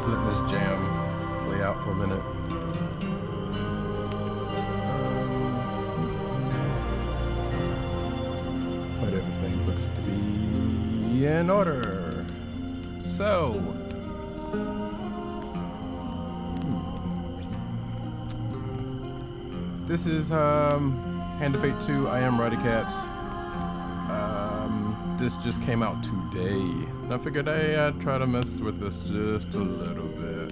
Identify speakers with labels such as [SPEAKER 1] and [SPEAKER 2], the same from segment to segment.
[SPEAKER 1] letting this jam play out for a minute. But everything looks to be in order. So, this is Hand of Fate 2. I am Roddycat. This just came out today. And I figured I'd try to mess with this just a little bit.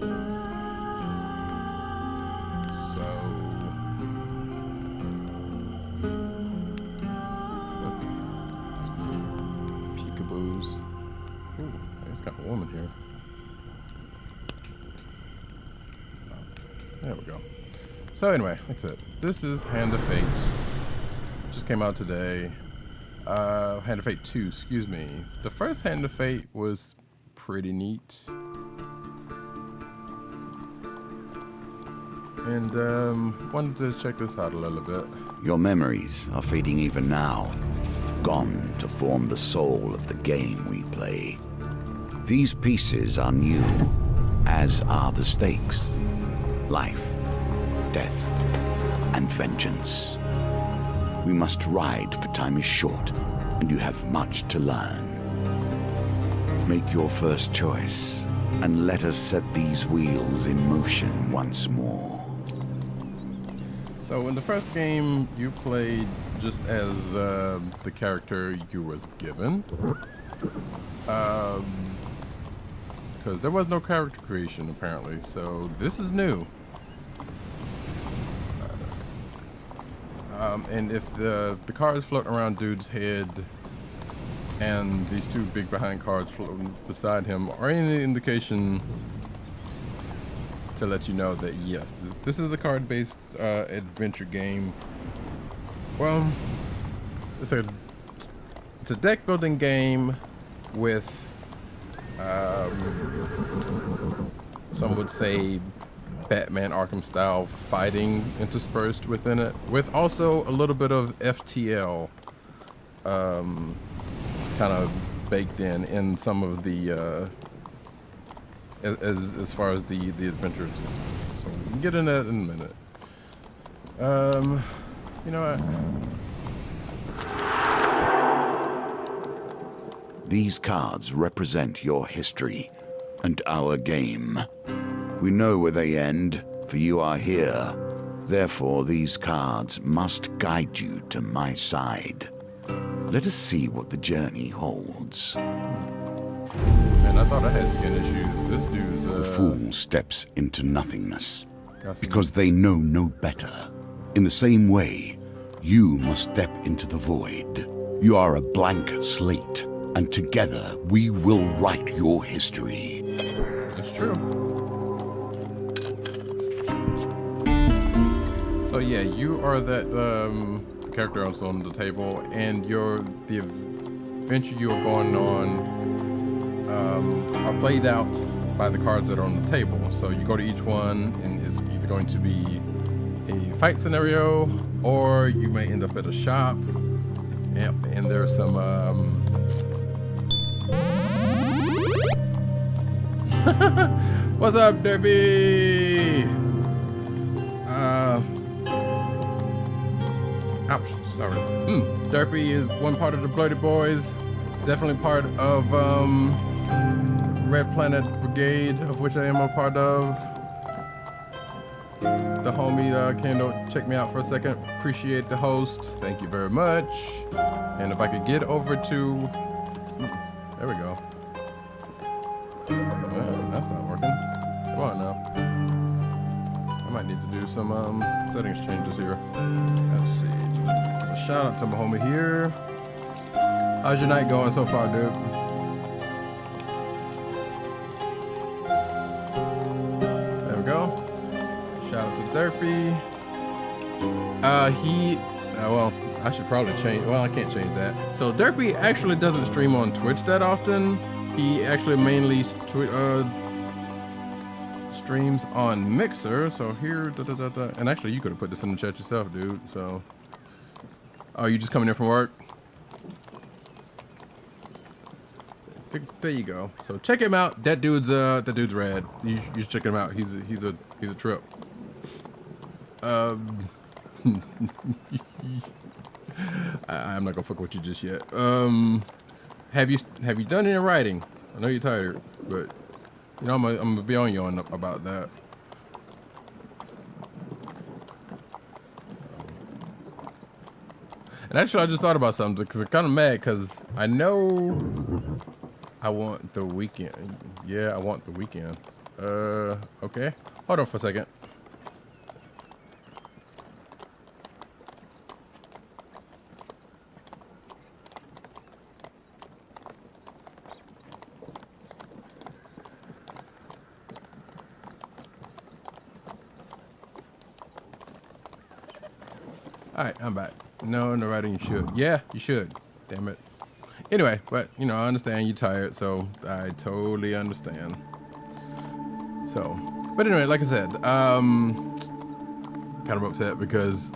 [SPEAKER 1] So, peekaboos. Ooh, it's kind of warm in here. There we go. So anyway, like I said, this is Hand of Fate. Just came out today. Hand of Fate 2, excuse me. The first Hand of Fate was pretty neat. And wanted to check this out a little bit.
[SPEAKER 2] Your memories are fading even now, gone to form the soul of the game we play. These pieces are new, as are the stakes. Life, death, and vengeance. We must ride, for time is short, and you have much to learn. Make your first choice, and let us set these wheels in motion once more.
[SPEAKER 1] So in the first game, you played just as the character you was given. Because there was no character creation, apparently, so this is new. And if the cards floating around dude's head and these two big behind cards floating beside him are any indication to let you know that yes, this is a card-based adventure game. Well, it's a deck building game with some would say Batman Arkham style fighting interspersed within it, with also a little bit of FTL kind of baked in some of the as far as the adventures. So we can get into that in a minute. You know what?
[SPEAKER 2] These cards represent your history and our game. We know where they end, for you are here. Therefore, these cards must guide you to my side. Let us see what the journey holds.
[SPEAKER 1] Man, I thought I had skin issues. This dude's
[SPEAKER 2] The fool steps into nothingness,
[SPEAKER 1] got some-
[SPEAKER 2] because they know no better. In the same way, you must step into the void. You are a blank slate, and together we will write your history.
[SPEAKER 1] It's true. So yeah, you are that character else on the table, and the adventure you are going on are played out by the cards that are on the table. So you go to each one, and it's either going to be a fight scenario, or you may end up at a shop, and there's some what's up, Derby? Ouch, sorry. Derpy is one part of the Bloody Boys, definitely part of Red Planet Brigade, of which I am a part of. The homie came to check me out for a second. Appreciate the host. Thank you very much. And if I could get over to... There we go. That's not working. Come on now. I might need to do some settings changes here. Let's see. Give a shout out to my homie here. How's your night going so far, dude? There we go. Shout out to Derpy. Well, I should probably change. Well, I can't change that. So Derpy actually doesn't stream on Twitch that often. He actually mainly streams on Mixer. So here, and actually, you could have put this in the chat yourself, dude. So, oh, you just coming in from work? there you go. So check him out. That dude's rad. You should check him out. He's a trip. I'm not gonna fuck with you just yet. Have you done any writing? I know you're tired, but you know I'm gonna be on you about that. And actually, I just thought about something because I'm kind of mad because I know I want the weekend. Yeah, I want the weekend. Okay. Hold on for a second. Alright, I'm back. No writing, you should. Yeah, you should. Damn it. Anyway, but, you know, I understand you're tired, so I totally understand. So, but anyway, like I said, kind of upset because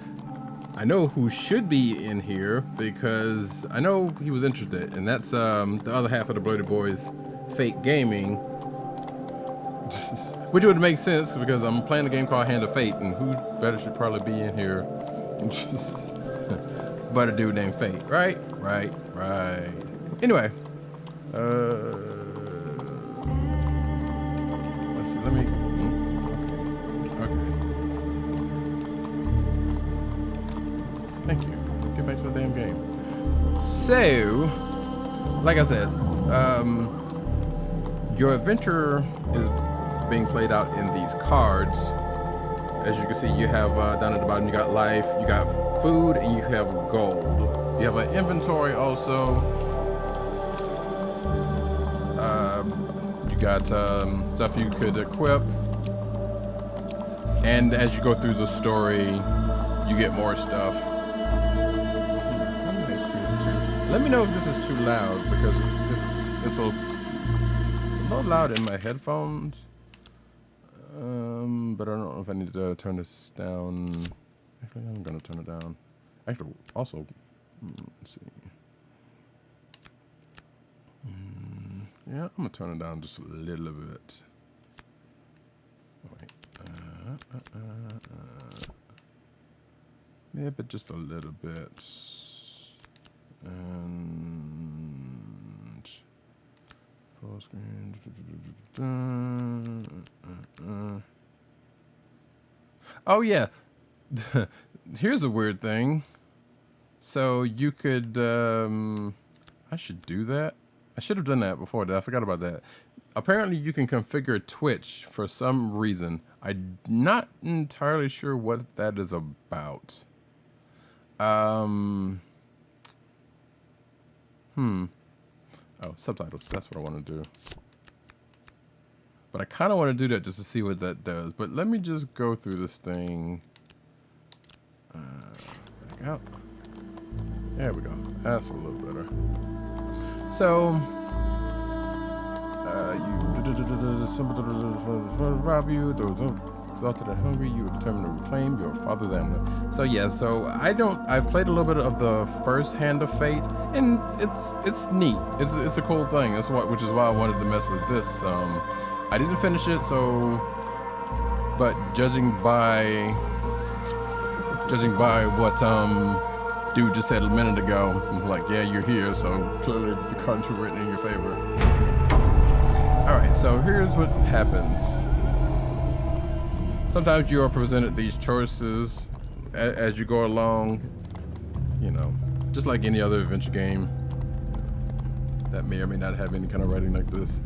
[SPEAKER 1] I know who should be in here because I know he was interested, and that's the other half of the Bloated Boys Fate Gaming. Which would make sense because I'm playing a game called Hand of Fate, and who better should probably be in here but a dude named Fate, right? Anyway, let's see. Let me. Okay. Thank you. Get back to the damn game. So, like I said, your adventure is being played out in these cards. As you can see, you have down at the bottom, you got life, you got food, and you have gold. You have an inventory also. You got stuff you could equip. And as you go through the story, you get more stuff. Let me know if this is too loud because it's a little loud in my headphones. But I don't know if I need to turn this down. Actually, I'm gonna turn it down. Actually, also, let's see. Yeah, I'm gonna turn it down just a little bit. Wait. Yeah, but just a little bit. And full screen. Oh yeah, here's a weird thing. So you could, I should do that. I should have done that before. I forgot about that. Apparently you can configure Twitch for some reason. I'm not entirely sure what that is about. Oh, subtitles. That's what I want to do. But I kind of want to do that just to see what that does. But let me just go through this thing. Back out. There we go. That's a little better. So, rob you, those exalted and hungry, you are determined to reclaim your father's amulet. So yeah, I've played a little bit of the first Hand of Fate, and it's neat. It's a cool thing. Which is why I wanted to mess with this. I didn't finish it, but judging by what dude just said a minute ago, I was like, yeah, you're here, so clearly the cards were written in your favor. Alright, so here's what happens. Sometimes you are presented these choices as you go along, you know, just like any other adventure game that may or may not have any kind of writing like this.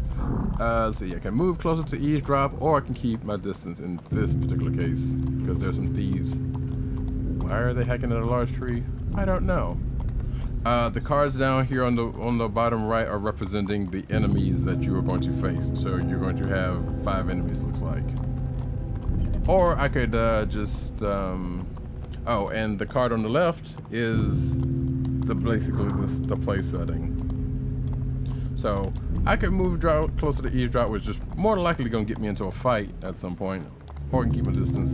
[SPEAKER 1] Let's see, I can move closer to eavesdrop, or I can keep my distance in this particular case, because there's some thieves. Why are they hacking at a large tree? I don't know. The cards down here on the bottom right are representing the enemies that you are going to face. So you're going to have 5 enemies, looks like. Or I could oh, and the card on the left is basically the place setting. So I could move closer to eavesdrop, which is more than likely going to get me into a fight at some point. Or I can keep a distance.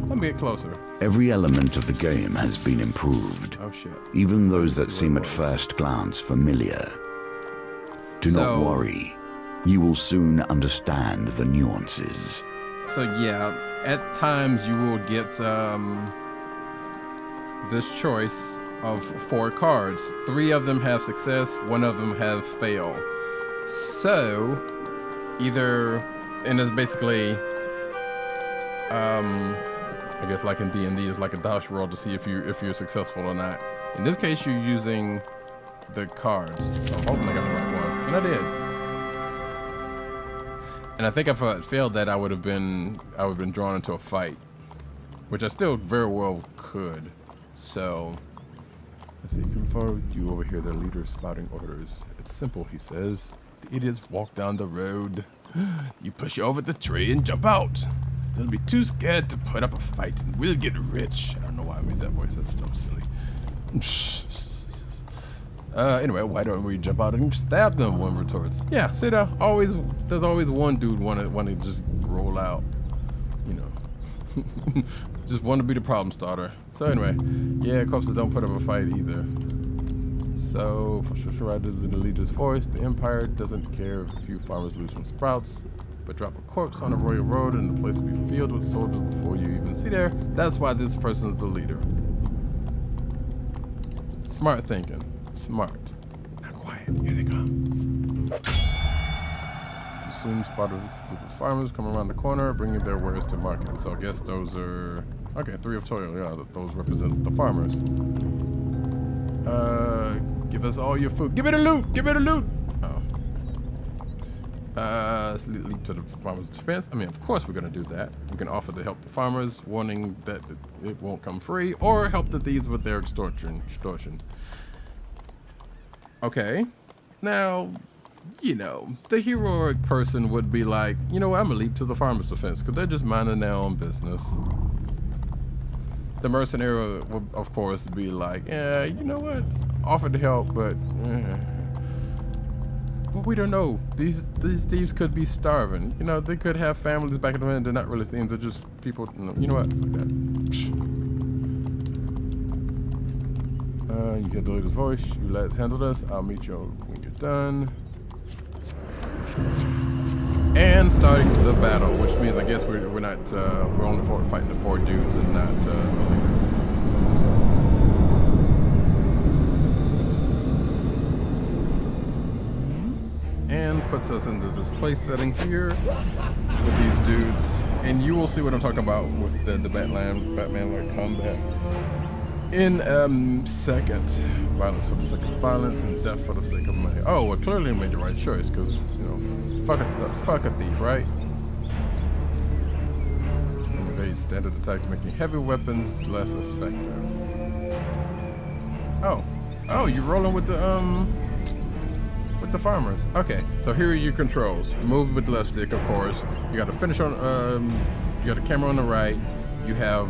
[SPEAKER 1] Let me get closer.
[SPEAKER 2] Every element of the game has been improved.
[SPEAKER 1] Oh shit.
[SPEAKER 2] Even those that seem at first glance familiar. Do not worry. You will soon understand the nuances.
[SPEAKER 1] So yeah, at times you will get this choice of 4 cards. 3 of them have success, 1 of them have fail. So either, and it's basically, I guess like in D&D, it's like a dice roll to see if you're successful or not. In this case, you're using the cards. So I'm hoping I got the right one, and I did. And I think if I had failed that, I would have been drawn into a fight, which I still very well could. So let's see. Before you overhear their leader spouting orders. It's simple, he says. The idiots walk down the road. You push over the tree and jump out. They'll be too scared to put up a fight, and we'll get rich. I don't know why I made that voice. That's so silly. Anyway, why don't we jump out and stab them? One retorts. Yeah, see, there's always one dude want to just roll out, you know, just want to be the problem starter. So anyway, yeah, corpses don't put up a fight either. So for sure, riders in the leader's voice, the Empire doesn't care if a few farmers lose some sprouts, but drop a corpse on a royal road and the place will be filled with soldiers before you even see there. That's why this person's the leader. Smart thinking. Smart. Now quiet. Here they come. You soon spot a group of farmers come around the corner, bringing their wares to market. So I guess those are... Okay, 3 of toil. Yeah, those represent the farmers. Give us all your food. Give me the loot! Give me the loot! Oh. Let's leap to the farmers' defense. I mean, of course we're going to do that. We can offer to help the farmers, warning that it won't come free, or help the thieves with their extortion. Okay. Now, you know, the heroic person would be like, you know what, I'm going to leap to the farmers' defense, because they're just minding their own business. The mercenary would, of course, be like, yeah, you know what, offer to help, but we don't know. These thieves could be starving. You know, they could have families back in the end. They're not really thieves. They're just people. You know what? Like that. You hear the leader's voice. You lads handle this. I'll meet you when you're done. And starting the battle, which means I guess we're not we're only fighting the 4 dudes and not the leader. And puts us into this place setting here with these dudes, and you will see what I'm talking about with the Batman-like combat in second. Violence for the sake of violence and death for the sake of money. Oh, well, clearly I made the right choice, because, you know, fuck a thief, right? Evade standard attacks, making heavy weapons less effective. Oh, you're rolling with the farmers. Okay, so here are your controls. Move with the left stick, of course. You got a finish on, you got a camera on the right. You have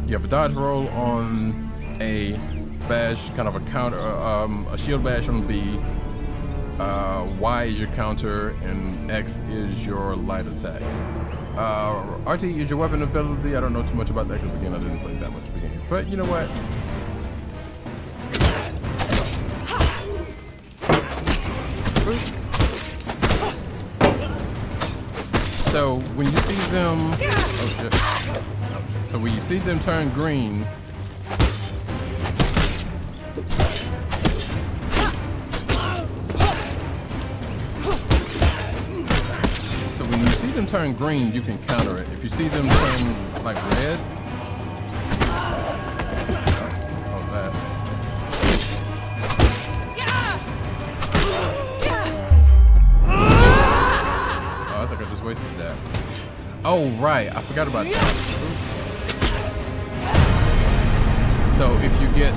[SPEAKER 1] a dodge roll on A, bash, kind of a counter, a shield bash on B. Y is your counter, and X is your light attack. RT is your weapon ability. I don't know too much about that because, again, I didn't play that much of the game. But you know what? So when you see them, so when you see them turn green, turn green, you can counter it. If you see them turn like red, I think I just wasted that. Oh right, I forgot about that. So if you get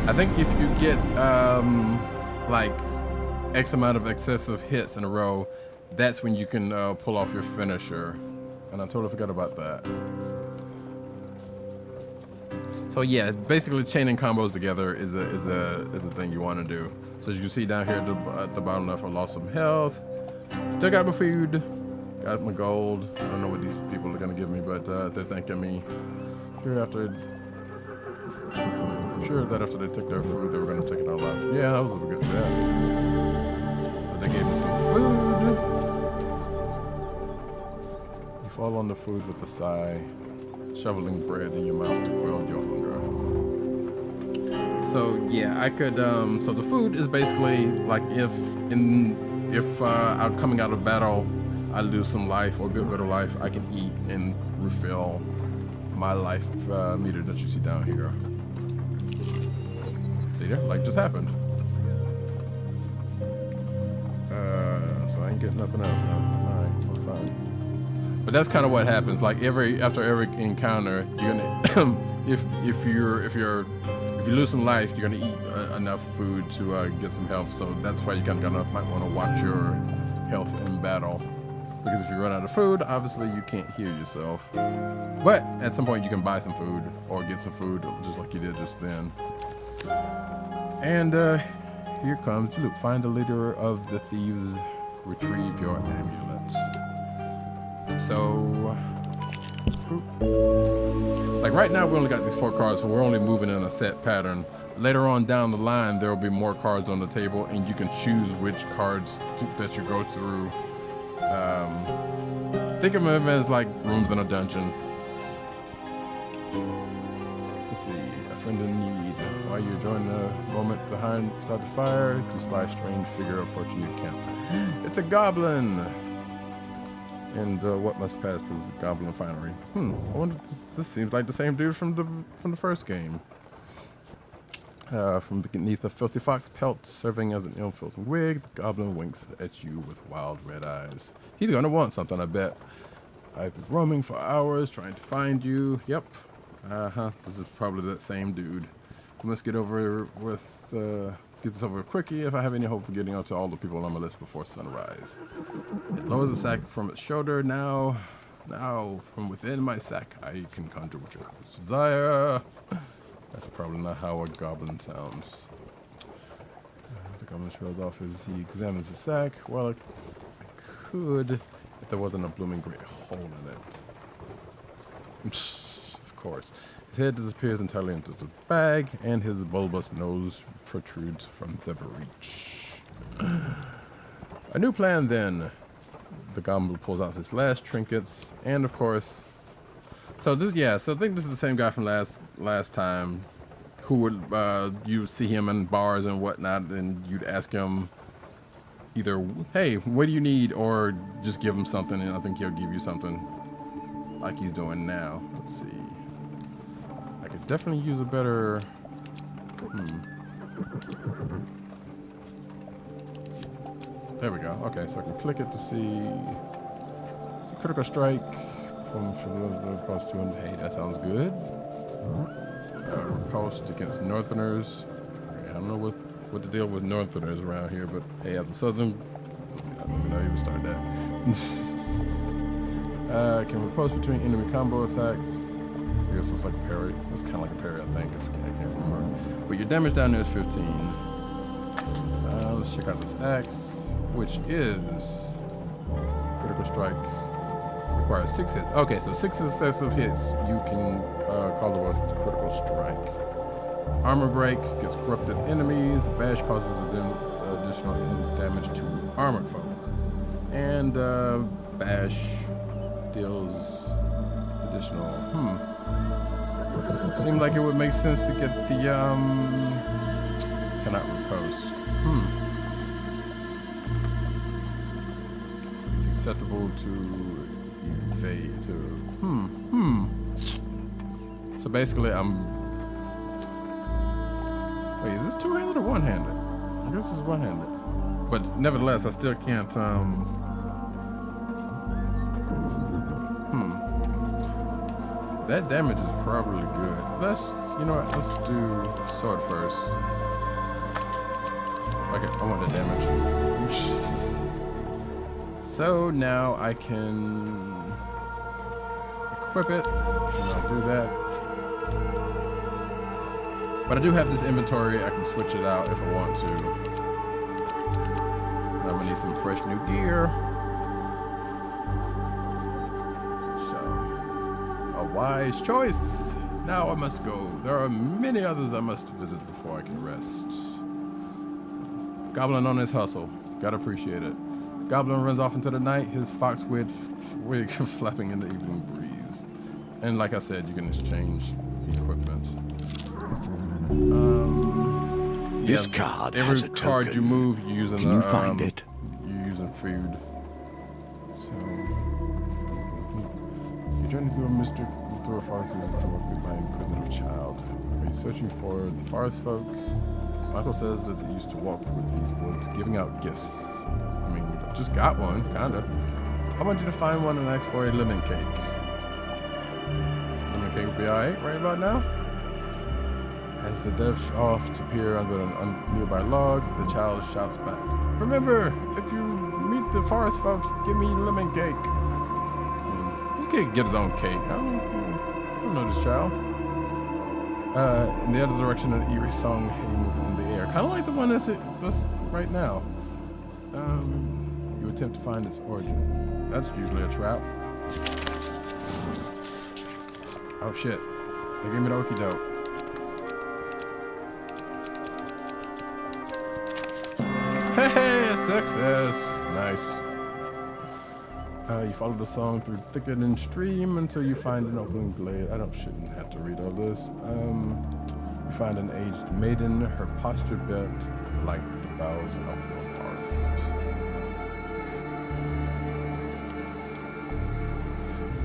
[SPEAKER 1] I think if you get like X amount of excessive hits in a row, that's when you can pull off your finisher. And I totally forgot about that. So yeah, basically chaining combos together is a thing you want to do. So as you can see down here at the bottom left, I lost some health. Still got my food, got my gold. I don't know what these people are gonna give me, but they're thanking me. Here after I'm sure that after they took their food, they were going to take it all out. Yeah, that was a good bet. So they gave me some food. You fall on the food with a sigh, shoveling bread in your mouth to quell your hunger. So yeah, I could. So the food is basically like if out coming out of battle, I lose some life or a good bit of life, I can eat and refill my life meter that you see down here. See there? Like just happened. So I ain't getting nothing else now. Alright, I'm fine. But that's kind of what happens. Like after every encounter, you're gonna if you lose some life, you're gonna eat enough food to get some health. So that's why you kind of might want to watch your health in battle. Because if you run out of food, obviously you can't heal yourself. But at some point you can buy some food or get some food just like you did just then. And here comes Luke. Find the leader of the thieves. Retrieve your amulet. So, like right now we only got these 4 cards, so we're only moving in a set pattern. Later on down the line, there will be more cards on the table, and you can choose which cards that you go through. Think of them as like rooms in a dungeon. Let's see, a friend in need. While you're enjoying the moment beside the fire, you spy a strange figure approaching your camp. It's a goblin! And what must pass is goblin finery. I wonder if this seems like the same dude from the first game. From beneath a filthy fox pelt serving as an ill-filled wig, the goblin winks at you with wild red eyes. He's gonna want something, I bet. I've been roaming for hours trying to find you. Yep. This is probably that same dude. We must get over with, get this over quickly if I have any hope of getting out to all the people on my list before sunrise. It lowers the sack from its shoulder. Now, from within my sack, I can conjure what your desire. That's probably not how a goblin sounds. The goblin shows off as he examines the sack. Well, I could if there wasn't a blooming great hole in it. Of course. His head disappears entirely into the bag, and his bulbous nose protrudes from the breech. A new plan, then. The goblin pulls out his last trinkets, and of course... So I think this is the same guy from last time, who would you see him in bars and whatnot, and you'd ask him either, hey, what do you need, or just give him something, and I think he'll give you something, like he's doing now. Let's see. I could definitely use a better. There we go. Okay, so I can click it to see. It's a critical strike. Cost 200. Hey, that sounds good. Repulsed against Northerners. I don't know what the deal with Northerners around here, but hey, as a Southern, I don't even know you would start that. Can repulse between enemy combo attacks. I guess it's like a parry. It's kind of like a parry, I think. I can't remember. But your damage down there is 15. Let's check out this axe, which is critical strike. Requires 6 hits. Okay, so 6 successive hits, you can call the worst critical strike. Armor break gets corrupted enemies. Bash causes additional damage to armored folk. And bash deals additional. It seemed like it would make sense to get the cannot riposte. It's acceptable to evade to So basically wait, is this two-handed or one-handed? I guess it's one-handed. But nevertheless, I still can't That damage is probably good. You know what, let's do sword first. Okay, I want the damage. So now I can equip it, and I'll do that. But I do have this inventory, I can switch it out if I want to. I'm gonna need some fresh new gear. So, a wise choice. Now I must go. There are many others I must visit before I can rest. Goblin on his hustle. Gotta appreciate it. Goblin runs off into the night, his fox wig flapping in the evening breeze. And like I said, you can exchange equipment.
[SPEAKER 2] This card
[SPEAKER 1] every
[SPEAKER 2] has a
[SPEAKER 1] card
[SPEAKER 2] token.
[SPEAKER 1] you move, you're using
[SPEAKER 2] Can you find it?
[SPEAKER 1] You're using food. So you journey through a forest as you walk through by an inquisitive child. Are you searching for the forest folk? Michael says that they used to walk with these woods, giving out gifts. I mean, I just got one, kinda. I want you to find one and ask for a lemon cake. Lemon cake will be alright right about now. As the dash off to peer under a nearby log, the child shouts back, "Remember, if you meet the forest folk, give me lemon cake." This kid can get his own cake. I don't know this child. In the other direction, an eerie song hangs in the air, kind of like the one that's right now. You attempt to find its origin. That's usually a trap. Oh shit! They gave me the okie doke. Hey, success! Nice. You follow the song through thicket and stream until you find an open glade. Shouldn't have to read all this. You find an aged maiden, her posture bent like the boughs of the forest.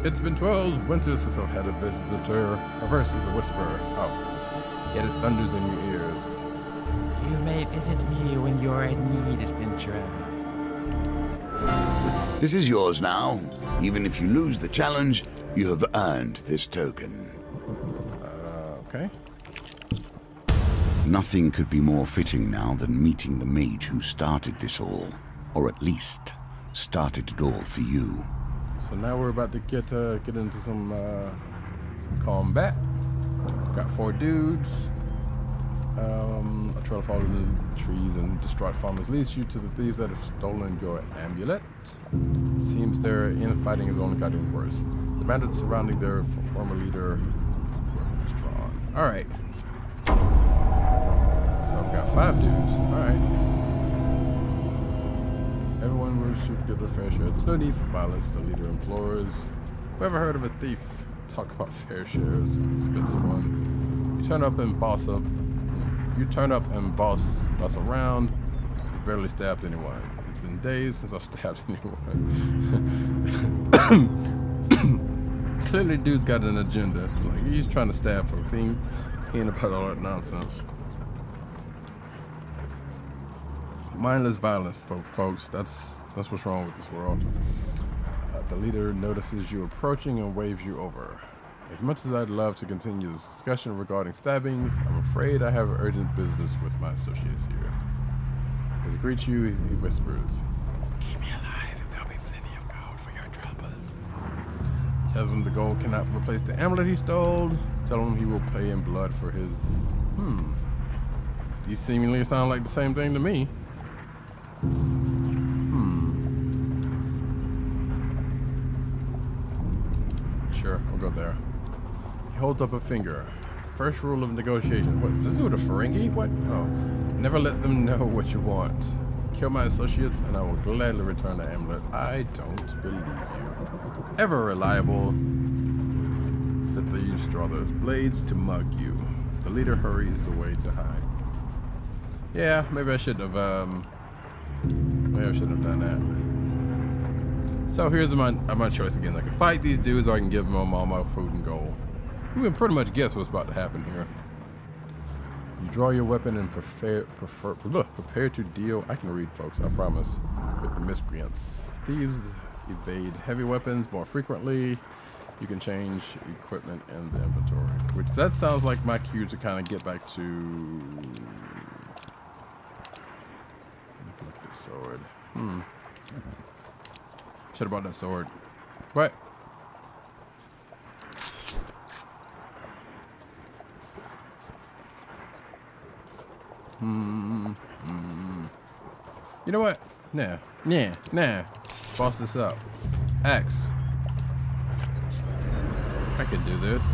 [SPEAKER 1] It's been 12 winters since I've had a visitor. A verse is a whisper. Oh, yet it thunders in your ears.
[SPEAKER 3] You may visit me when you're in need, adventurer.
[SPEAKER 2] This is yours now. Even if you lose the challenge, you have earned this token.
[SPEAKER 1] Okay.
[SPEAKER 2] Nothing could be more fitting now than meeting the mage who started this all. Or at least, started it all for you.
[SPEAKER 1] So now we're about to get into some combat. Got 4 dudes. A trail of fallen trees and distraught farmers leads you to the thieves that have stolen your amulet. Seems their infighting is only gotten worse. The bandits surrounding their former leader were withdrawn. Alright. So we've got 5 dudes. Alright. Everyone will shoot get a fair share. There's no need for violence, the leader implores. Whoever heard of a thief talk about fair shares? Spits one. You turn up and boss us around. You've barely stabbed anyone. It's been days since I've stabbed anyone. Clearly, dude's got an agenda. Like, he's trying to stab folks. He ain't about all that nonsense. Mindless violence, folks. That's what's wrong with this world. The leader notices you approaching and waves you over. As much as I'd love to continue this discussion regarding stabbings, I'm afraid I have urgent business with my associates here. As he greets you, he whispers, "Keep me alive and there'll be plenty of gold for your troubles." Tells him the gold cannot replace the amulet he stole. Tell him he will pay in blood for his... These seemingly sound like the same thing to me. Sure, we'll go there. He holds up a finger. First rule of negotiation. What, does this do with a Ferengi? What? Oh. Never let them know what you want. Kill my associates and I will gladly return the amulet. I don't believe you. Ever reliable. The thieves draw those blades to mug you. The leader hurries away to hide. Yeah, maybe I shouldn't have, done that. So here's my choice again. I can fight these dudes or I can give them all my food and gold. You can pretty much guess what's about to happen here. You draw your weapon and prepare to deal. I can read, folks, I promise. With the miscreants. Thieves evade heavy weapons more frequently. You can change equipment in the inventory. Which, that sounds like my cue to kind of get back to... the sword. Should have bought that sword. What? You know what? Nah. Boss this up. X. I can do this.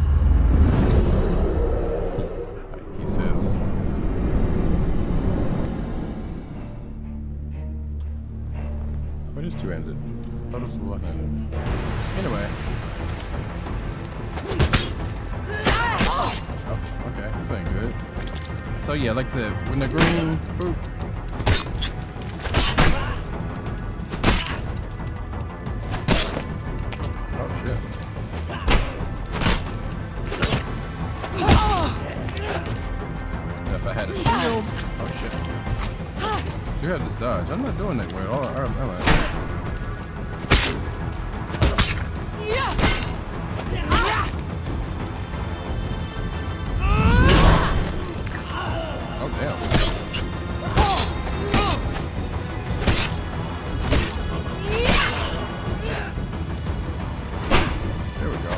[SPEAKER 1] he says. What is two-handed? I thought it was one-handed. Anyway. Oh, okay. This ain't good. So yeah, like I said, when the green, boop. Oh shit. And if I had a shield, oh shit. You had this dodge. I'm not doing that weird. All right, am I? Oh damn. There we go.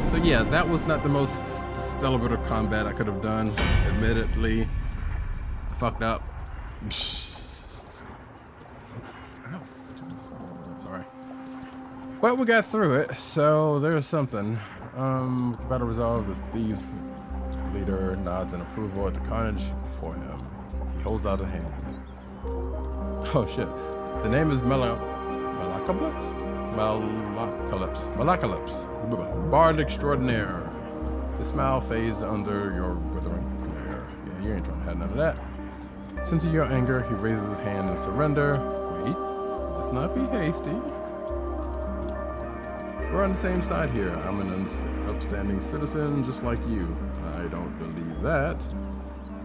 [SPEAKER 1] So yeah, that was not the most stellar bit of combat I could have done. Admittedly, I fucked up. Sorry. But we got through it, so there's something. The battle resolves. The thief leader nods in approval at the carnage before him. He holds out a hand. Oh shit. The name is Malacalypse. Bard extraordinaire. The smile fades under your withering glare. Yeah, you ain't trying to have none of that. Sensing your anger, he raises his hand in surrender. Wait, let's not be hasty. We're on the same side here. I'm an upstanding citizen just like you. I don't believe that.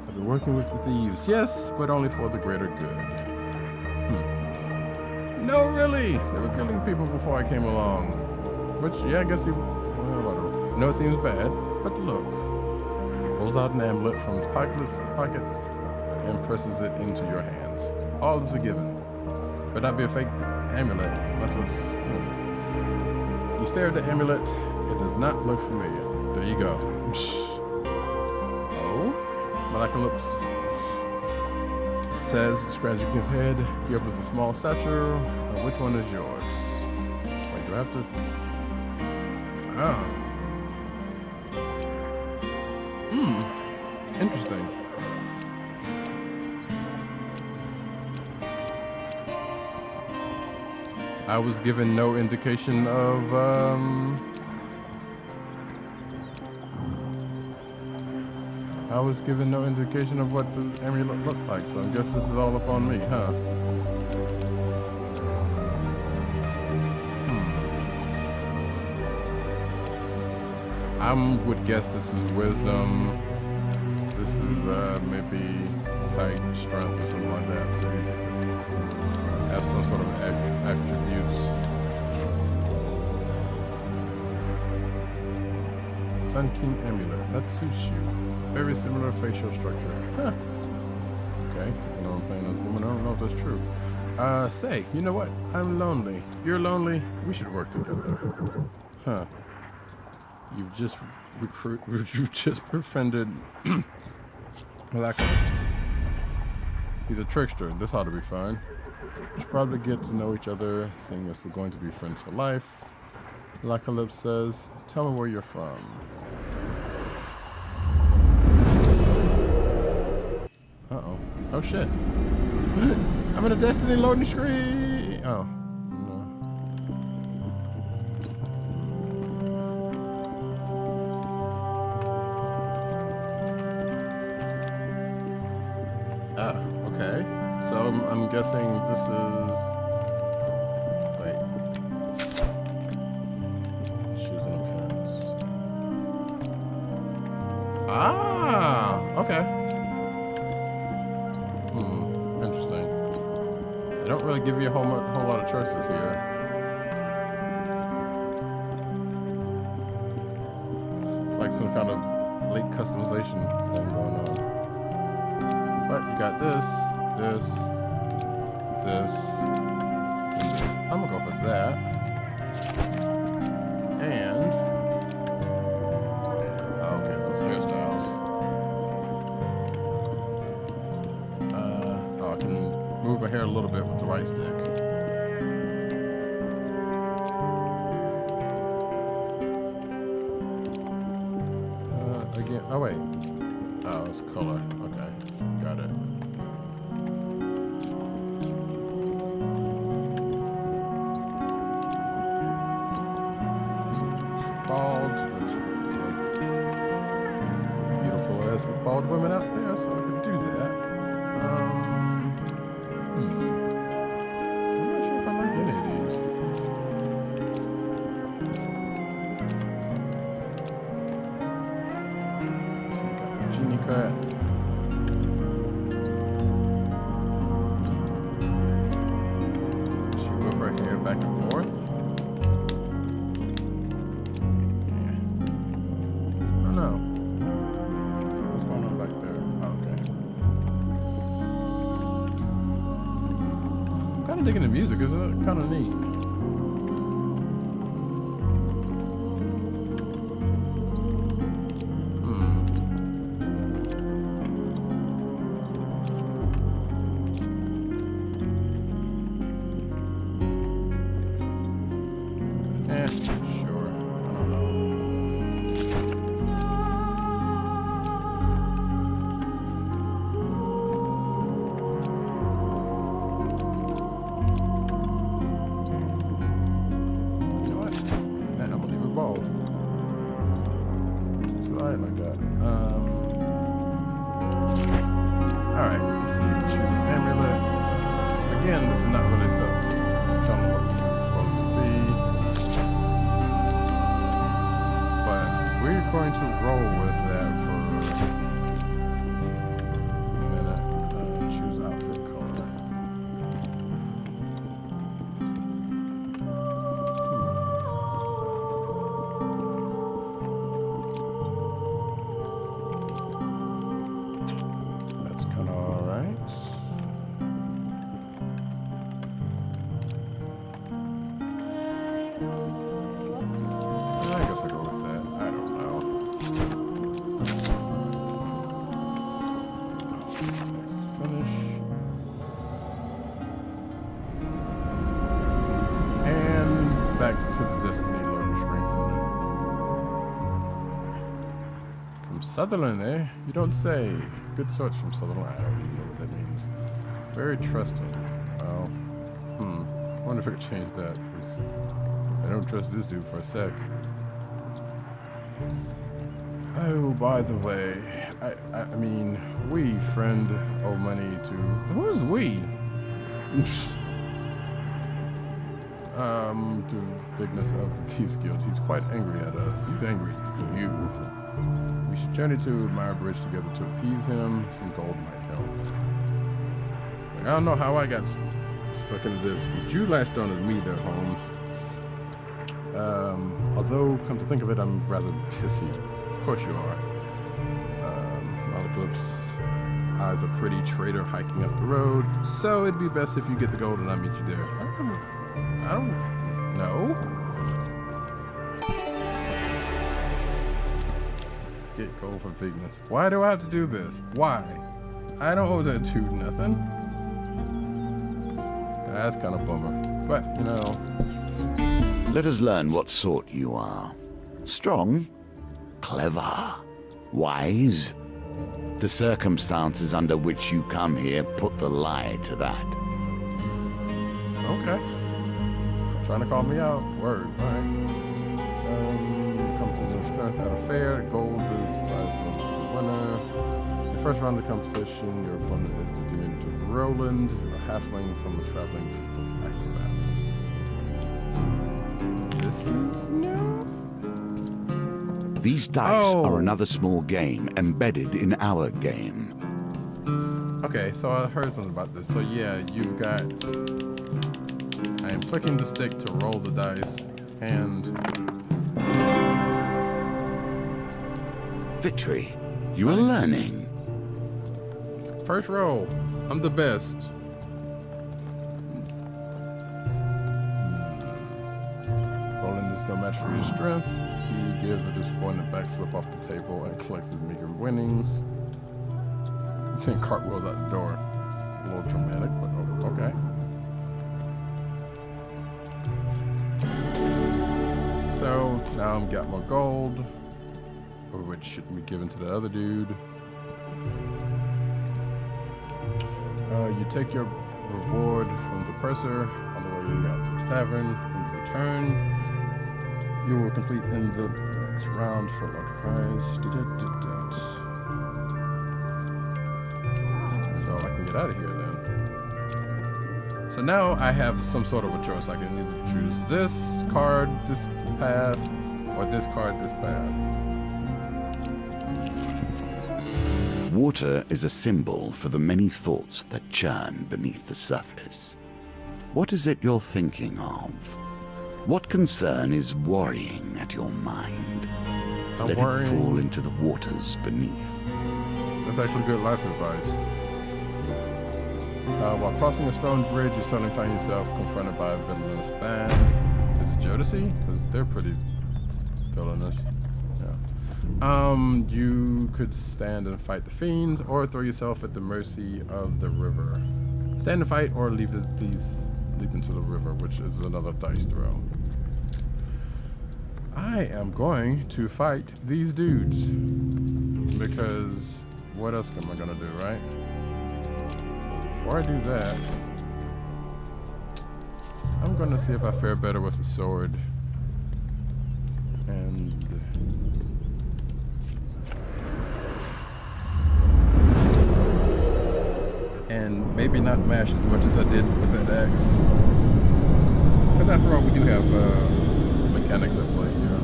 [SPEAKER 1] I've been working with the thieves, yes, but only for the greater good. No, really. They were killing people before I came along. Which, yeah, I guess you... Well, whatever. I know it seems bad, but look. He pulls out an amulet from his pockets and presses it into your hands. All is forgiven. But not be a fake amulet. That's what's... You stare at the amulet. It does not look familiar. There you go. Oh? Malacalypse says, scratching his head. He opens a small satchel. Which one is yours? Wait, do I have to... Oh. Interesting. I was given no indication of, I was given no indication of what the amulet looked like, so I guess this is all up on me, huh? I would guess this is wisdom. This is maybe sight, strength, or something like that. So he's have some sort of attributes. Sun King amulet. That suits you. Very similar facial structure. Huh. Okay, because I know I'm playing this woman. I don't know if that's true. Say, you know what? I'm lonely. You're lonely. We should work together. Huh. You've just befriended Malacalypse. He's a trickster. This ought to be fun. We should probably get to know each other, seeing as we're going to be friends for life. Malacalypse says, tell me where you're from. Uh-oh. Oh, shit. I'm in a Destiny loading screen. Oh. Okay. So I'm guessing this is... Wait. Shoes and appearance. Ah! Okay. Interesting. They don't really give you a whole lot of choices here. It's like some kind of late customization thing going on. But you got this, and this. I'm gonna go for that. And oh, okay, this is hairstyles. Oh, I can move my hair a little bit with the right stick. Again, oh wait. Oh, it's color. Okay, got it. Bald, which beautiful as bald women out there, so I could do that. I'm not sure if I like any of these. So we got the genie cut. She whip her hair back and forth. I'm digging the music, isn't it? Kind of neat. Sure. I don't know. Like that. Alright, let's see. Choose an amulet. Again, this is not really so. It's telling me what this is supposed to be. But we're going to roll with that for a minute. Choose outfit color. I guess I'll go with that. I don't know. Let's finish. And back to the Destiny loading screen. From Sutherland, eh? You don't say. Good search from Sutherland. I don't even know what that means. Very trusting. Well, I wonder if I could change that, because I don't trust this dude for a sec. Oh, by the way, I mean, we friend owe money to... Who's we? To Bigness of the Thieves Guild. He's quite angry at us. He's angry at you. We should journey to Mire Bridge together to appease him. Some gold might help. Like, I don't know how I got stuck into this, but you latched on to me there, Holmes. Although, come to think of it, I'm rather pissy. Of course you are. Eclipse eyes a pretty traitor hiking up the road, so it'd be best if you get the gold and I meet you there. I don't know. Get gold for Bigness. Why do I have to do this? Why? I don't owe that dude nothing. That's kind of bummer. But, you know.
[SPEAKER 2] Let us learn what sort you are. Strong? Clever? Wise? The circumstances under which you come here put the lie to that.
[SPEAKER 1] Okay. Trying to call me out. Word. Alright. Competition of strength at a fair. Gold is the winner. The first round of competition, your opponent is the diminutive Roland, a halfling from the traveling troupe of acrobats. This is new?
[SPEAKER 2] These dice are another small game embedded in our game.
[SPEAKER 1] Okay, so I heard something about this. So yeah, you've got... I am clicking the stick to roll the dice, and...
[SPEAKER 2] Victory. You are learning.
[SPEAKER 1] First roll. I'm the best. Rolling this no match for your strength. He gives a disappointed backflip off the table and collects his meager winnings. Then cartwheels out the door. A little dramatic, but okay. So now I've got more gold, which should be given to the other dude. You take your reward from the purser on the way out to the tavern. In return, you will complete in the next round for a large prize. So I can get out of here then. So now I have some sort of a choice. I can either choose this card, this path, or this card, this path.
[SPEAKER 2] Water is a symbol for the many thoughts that churn beneath the surface. What is it you're thinking of? What concern is worrying at your mind? Let it fall into the waters beneath.
[SPEAKER 1] That's actually good life advice. While crossing a stone bridge, you suddenly find yourself confronted by a villainous band. Is it Jodeci? Because they're pretty villainous. You could stand and fight the fiends, or throw yourself at the mercy of the river. Stand and fight, or leap into the river, which is another dice throw. I am going to fight these dudes, because what else am I gonna do, right? Before I do that, I'm gonna see if I fare better with the sword. And maybe not mash as much as I did with that axe. Because after all, we do have mechanics at play here.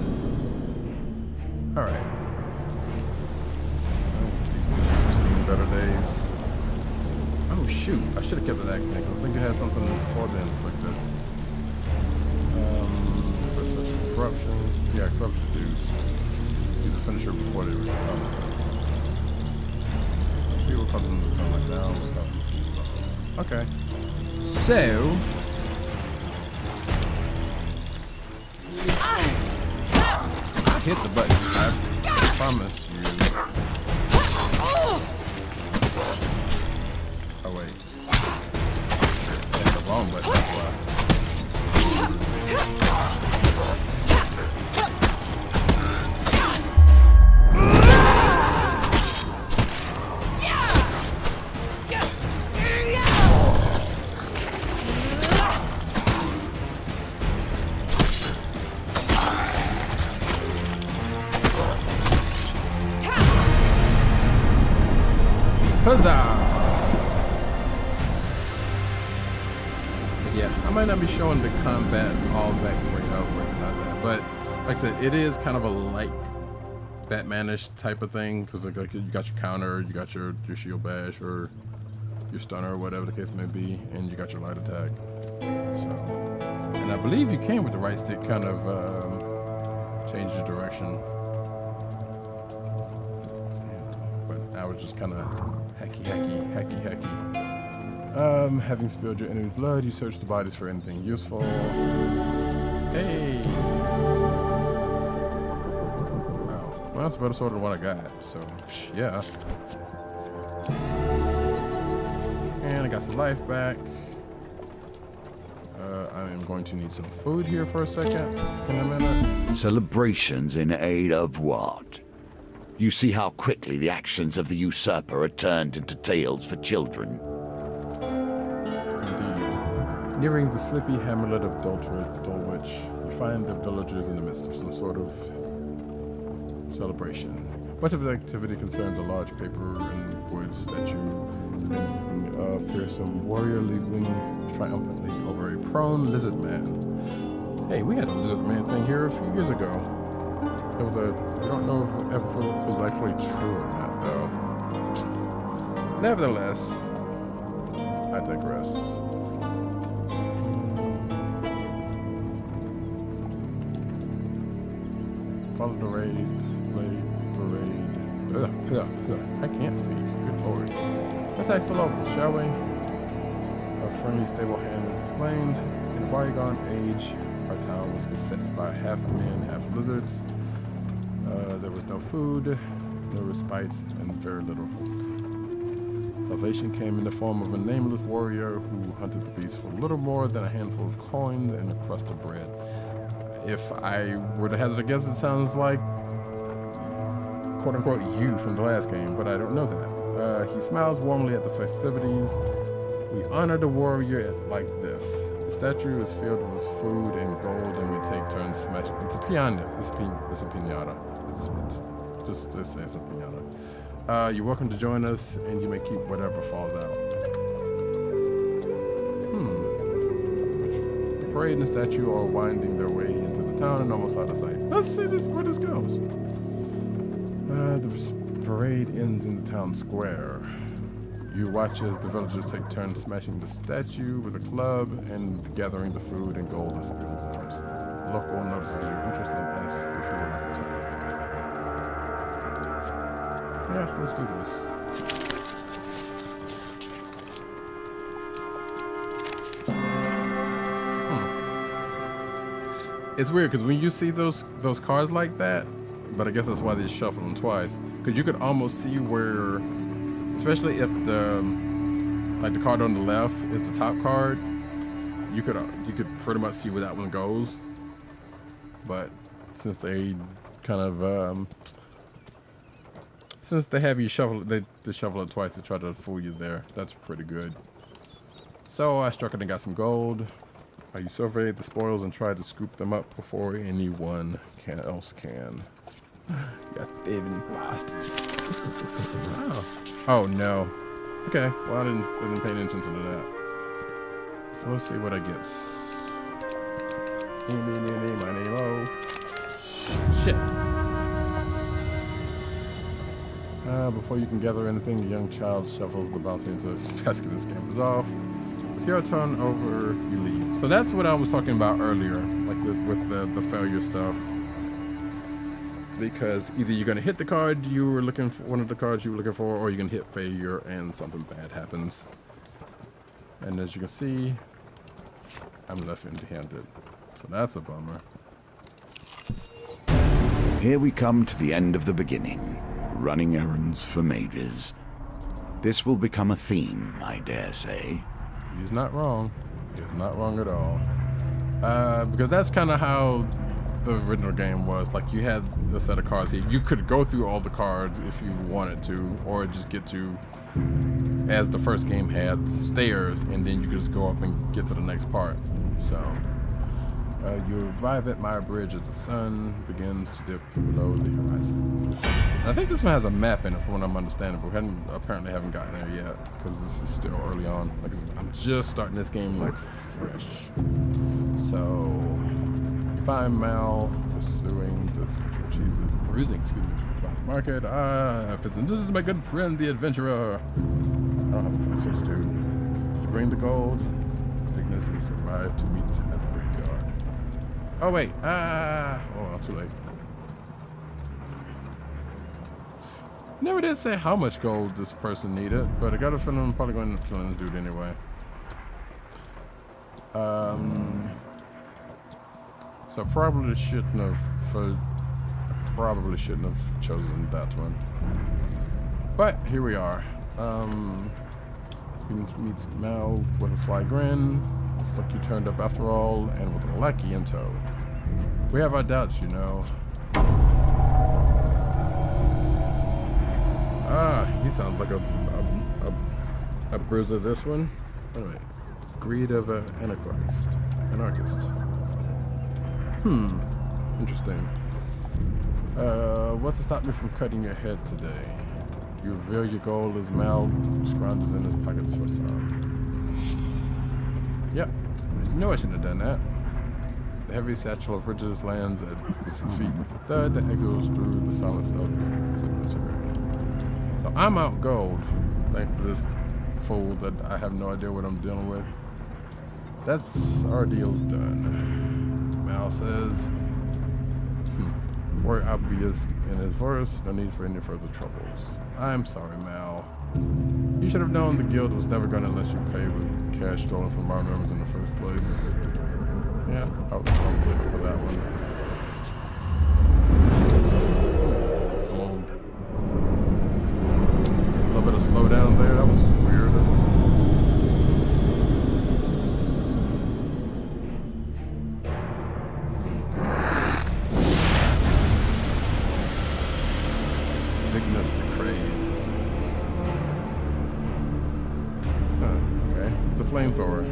[SPEAKER 1] Alright. These dudes have seen better days. Oh shoot, I should have kept that axe tank. I think it has something for the inflicted. First touch corruption. Yeah, corruption dudes. Use a finisher before they recover. We will cause them to come like down without this. Okay. So I hit the button. I promise you. Oh wait. I hit the wrong button, that's why. Huzzah! Yeah, I might not be showing the combat all that great. I recognize that, but like I said, it is kind of a like Batman-ish type of thing because like you got your counter, you got your shield bash or your stunner or whatever the case may be, and you got your light attack. So, and I believe you can with the right stick kind of change the direction. But I was just kind of hacky. Having spilled your enemy's blood, you search the bodies for anything useful. Hey! Wow. Well, that's a better sword than what I got, so, yeah. And I got some life back. I am going to need some food here for a second, in a minute.
[SPEAKER 2] Celebrations in aid of what? You see how quickly the actions of the usurper are turned into tales for children.
[SPEAKER 1] Indeed. Nearing the sleepy hamlet of Dulwich, you find the villagers in the midst of some sort of celebration. Much of the activity concerns a large paper in woods that you fearsome warrior leaping triumphantly over a prone lizard man. Hey, we had a lizard man thing here a few years ago. It was I don't know if it ever was actually true or not, though. Nevertheless, I digress. Follow the parade. I can't speak. Good lord. Let's act the local, shall we? A friendly, stable hand explains. In a bygone age, our Our town was beset by half men, half lizards. There was no food, no respite, and very little hope. Salvation came in the form of a nameless warrior who hunted the beast for little more than a handful of coins and a crust of bread. If I were to hazard a guess, it sounds like quote-unquote you from the last game, but I don't know that. He smiles warmly at the festivities. We honor the warrior like this. The statue is filled with food and gold, and we take turns smashing. It's a piñata. It's a piñata. It's just to say it's a piñata. You're welcome to join us, and you may keep whatever falls out. The parade and the statue are winding their way into the town and almost out of sight. Let's see where this goes. The parade ends in the town square. You watch as the villagers take turns smashing the statue with a club and gathering the food and gold that spills out. The local notices your interest and asks if you would like to turn. Yeah, let's do this. It's weird because when you see those cards like that, but I guess that's why they shuffle them twice, because you could almost see where, especially if the card on the left is the top card, you could pretty much see where that one goes. But since they kind of since they have you shuffle it, they shuffle it twice to try to fool you there. That's pretty good. So I struck it and got some gold. You surveyed the spoils and tried to scoop them up before anyone else can. You thieving bastards. Oh no. Okay, well I didn't pay any attention to that. So let's see what I get. My name, oh. Shit. Before you can gather anything, the young child shuffles the bounty into his basket and scampers off. With your turn over, you leave. So that's what I was talking about earlier, like with the failure stuff. Because either you're gonna hit the card you were looking for, one of the cards you were looking for, or you're gonna hit failure and something bad happens. And as you can see, I'm left empty-handed. So that's a bummer.
[SPEAKER 2] Here we come to the end of the beginning. Running errands for mages. This will become a theme, I dare say.
[SPEAKER 1] He's not wrong. He's not wrong at all. Because that's kind of how the original game was. Like, you had a set of cards here. You could go through all the cards if you wanted to, or just get to, as the first game had, stairs, and then you could just go up and get to the next part. So, you arrive at Mire Bridge as the sun begins to dip below the horizon. I think this one has a map in it from what I'm understanding, but we apparently haven't gotten there yet, because this is still early on. Like, I'm just starting this game, like, fresh. So, you find Mal pursuing this, perusing, by the market. This is my good friend, the adventurer. I don't have a fast switch, dude. Did you bring the gold? Vignis has arrived to meet at the graveyard. Oh, wait. Oh, too late. Never did say how much gold this person needed, but I got a feeling I'm probably going to kill this dude anyway. So probably shouldn't have chosen that one. But here we are. You meet Mal with a sly grin. Looks like you turned up after all, and with a lackey in tow. We have our doubts, you know. He sounds like a bruiser, this one. Anyway, greed of an anarchist. Interesting. What's to stop me from cutting your head today? You reveal your goal as Mal scrounges in his pockets for some. Yep, I knew I shouldn't have done that. The heavy satchel of riches lands at his feet with a thud that echoes through the silence of the cemetery. So I'm out gold, thanks to this fool that I have no idea what I'm dealing with. That's our deal's done. Mal says, more obvious in his voice, no need for any further troubles. I'm sorry, Mal. You should have known the guild was never going to let you pay with cash stolen from our members in the first place. Yeah, I'll click for that one. It's a little bit of slowdown there. That was weird. Cygnus the Crazed. Huh, okay. It's a flamethrower.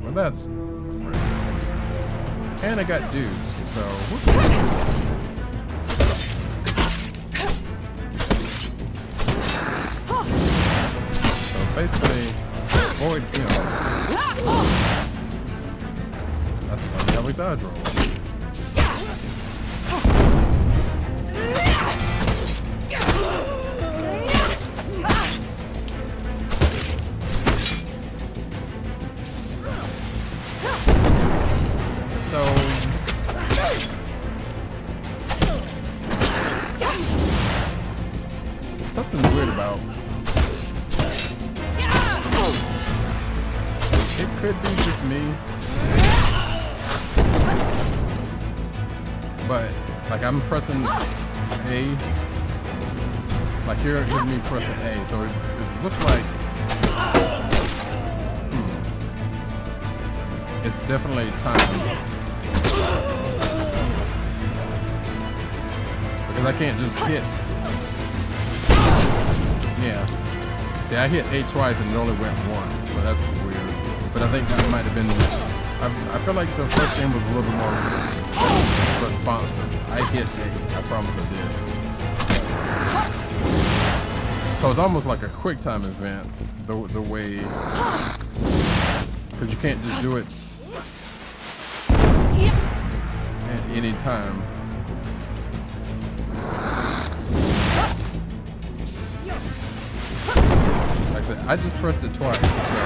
[SPEAKER 1] Well, that's great. And I got dudes, so basically, avoid, you know. That's funny how we dodge roll. So something weird about it could be just me, but like I'm pressing A, like here's me pressing A, so it looks like it's definitely timed. Because I can't just hit. Yeah. See, I hit A twice and it only went once, so that's weird. But I think that might have been. I feel like the first game was a little bit more responsive. I hit A. I promise I did. So it's almost like a quick time event, the way, because you can't just do it at any time. Like I said, I just pressed it twice, so.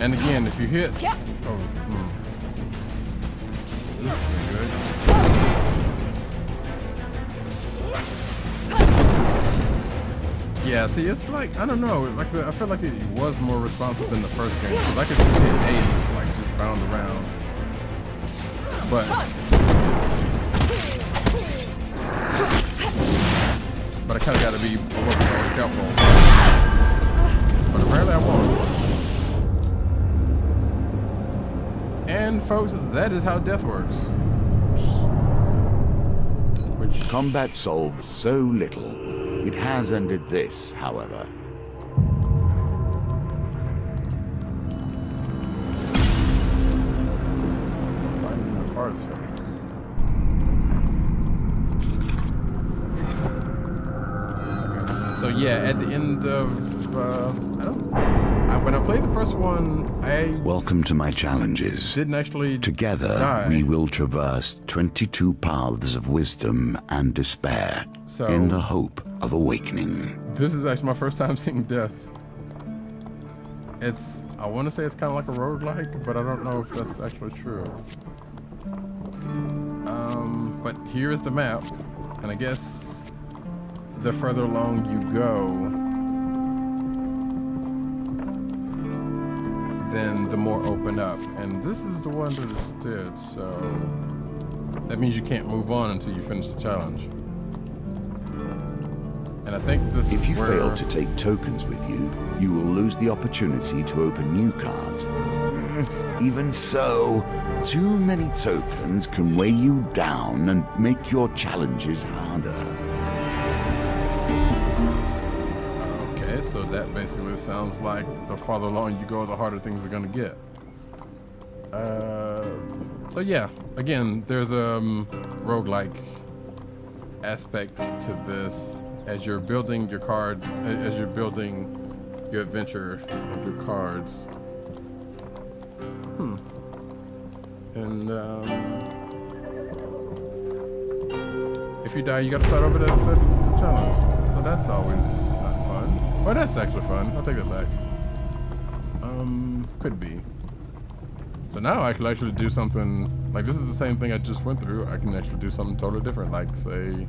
[SPEAKER 1] And again, if you hit, this is pretty good. Yeah, see, it's like, I don't know, like I feel like it was more responsive than the first game, because I could just hit A and just, like, just bound around. But I kind of got to be a little more careful. But apparently I won't. And folks, that is how death works. Which
[SPEAKER 2] Combat solves so little. It has ended this, however.
[SPEAKER 1] finding the forest folk. So yeah, at the end of when I played the first one, I
[SPEAKER 2] Welcome to my challenges.
[SPEAKER 1] didn't actually
[SPEAKER 2] Together,
[SPEAKER 1] die.
[SPEAKER 2] we will traverse 22 paths of wisdom and despair
[SPEAKER 1] So-
[SPEAKER 2] in the hope of awakening.
[SPEAKER 1] This is actually my first time seeing death. I want to say it's kind of like a roguelike, but I don't know if that's actually true. But here's the map, and I guess the further along you go, then the more open up. And this is the one that is dead, so that means you can't move on until you finish the challenge. And I think this
[SPEAKER 2] If
[SPEAKER 1] is
[SPEAKER 2] you
[SPEAKER 1] where...
[SPEAKER 2] fail to take tokens with you, you will lose the opportunity to open new cards. Even so, too many tokens can weigh you down and make your challenges harder.
[SPEAKER 1] Okay, so that basically sounds like the farther along you go, the harder things are gonna get. So yeah, again, there's a roguelike aspect to this. As you're building your card, as you're building your adventure of your cards. And if you die, you gotta start over the challenge. So that's always not fun. Well, that's actually fun. I'll take that back. Could be. So now I can actually do something, like this is the same thing I just went through. I can actually do something totally different. Like say,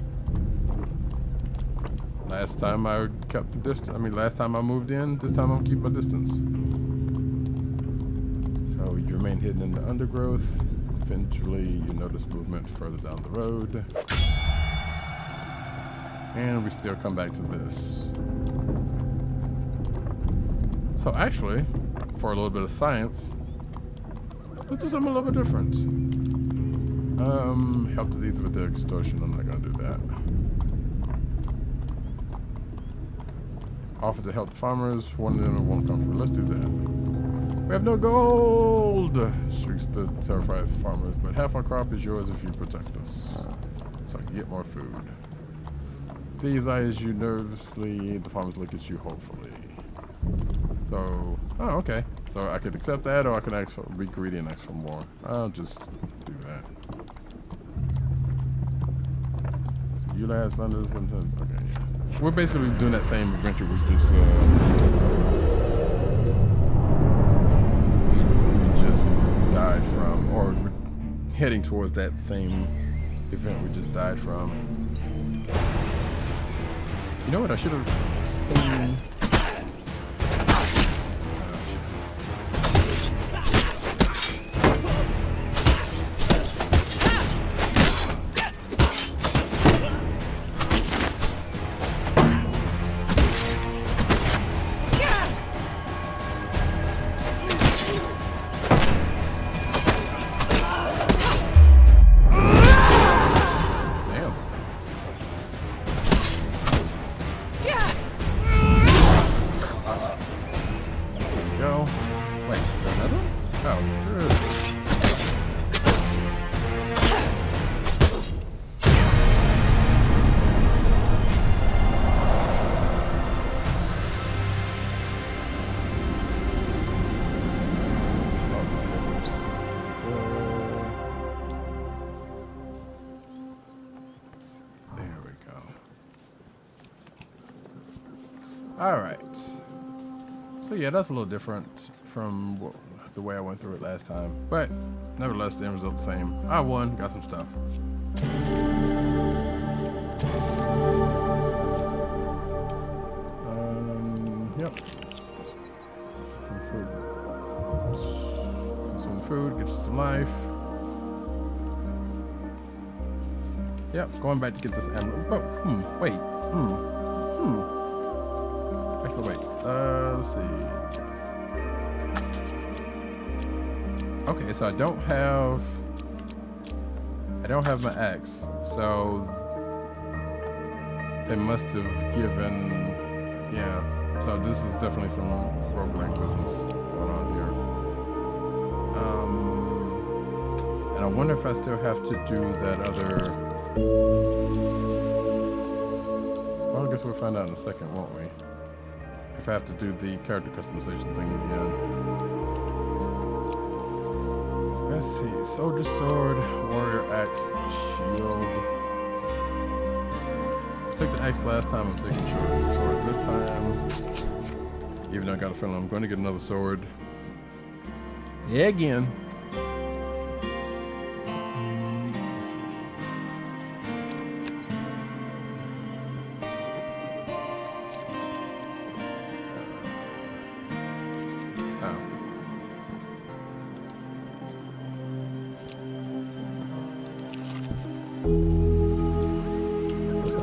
[SPEAKER 1] last time I kept the distance, last time I moved in, this time I'll keep my distance. So you remain hidden in the undergrowth. Eventually you notice movement further down the road. And we still come back to this. So actually, for a little bit of science, let's do something a little bit different. Help the thieves with their extortion. I'm not gonna do that. Offer to help the farmers. One dinner won't come through. Let's do that. We have no gold! Shrieks the terrified farmers, but half our crop is yours if you protect us. So I can get more food. Thieves eyes you nervously. The farmers look at you hopefully. So, oh, okay. So I could accept that, or I could ask for, be greedy and ask for more. I'll just do that. So you last London, okay, yeah. We're basically doing that same adventure we just, we just died from, or we're heading towards that same event we just died from. You know what? I should have seen. Alright. So yeah, that's a little different from the way I went through it last time. But nevertheless, the end result the same. I won, got some stuff. Yep. Food. Consume food, gets some life. Yep, going back to get this amulet. Oh, wait. Actually, wait. Let's see. Okay, so I don't have my axe. So they must have given, yeah. So this is definitely some roguelike business going on here. And I wonder if I still have to do that other. Well, I guess we'll find out in a second, won't we? If I have to do the character customization thing again. Let's see. Soldier sword, warrior axe, shield. I took the axe last time, I'm taking short sword this time. Even though I got a feeling I'm going to get another sword. Yeah, again.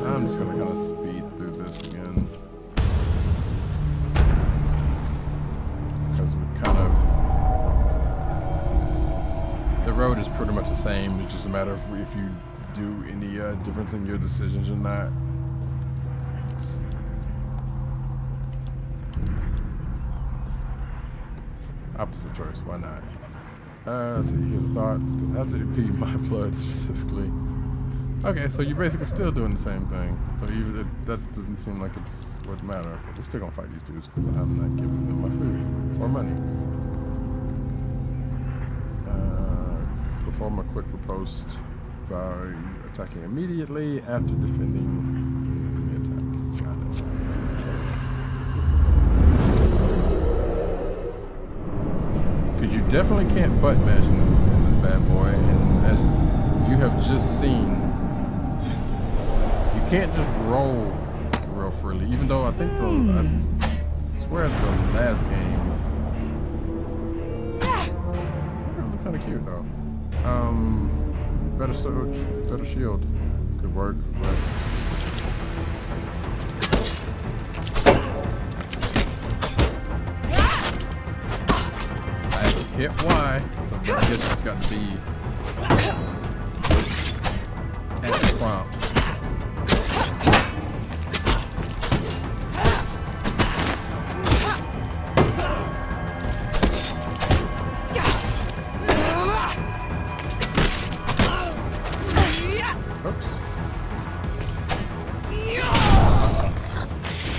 [SPEAKER 1] I'm just gonna kind of speed through this again. Because we kind of... The road is pretty much the same. It's just a matter of if you do any difference in your decisions or not. Opposite choice, why not? Let's see, here's a thought. Does it have to be my blood specifically? Okay, so you're basically still doing the same thing. So even that doesn't seem like it's what matter. But we're still gonna fight these dudes because I'm not giving them my food or money. Perform a quick riposte by attacking immediately after defending the attack. Got it. Because you definitely can't butt mash in this bad boy, and as you have just seen, you can't just roll real freely. Even though I think I swear the last game, look kind of cute though. Better sword, better shield, could work, but. Hit Y, so I guess it's got to be at the prompt. Oops.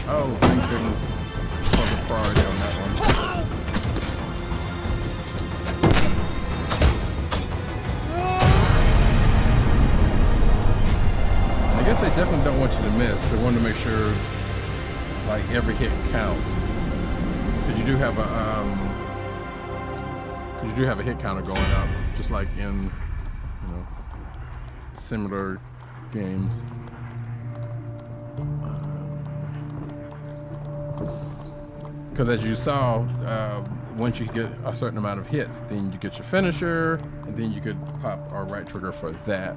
[SPEAKER 1] Oh, thank goodness for the priority on that one. I guess they definitely don't want you to miss. They want to make sure, like, every hit counts. Because you do have a hit counter going up, just like in, similar games. Because as you saw, once you get a certain amount of hits, then you get your finisher, and then you could pop a right trigger for that.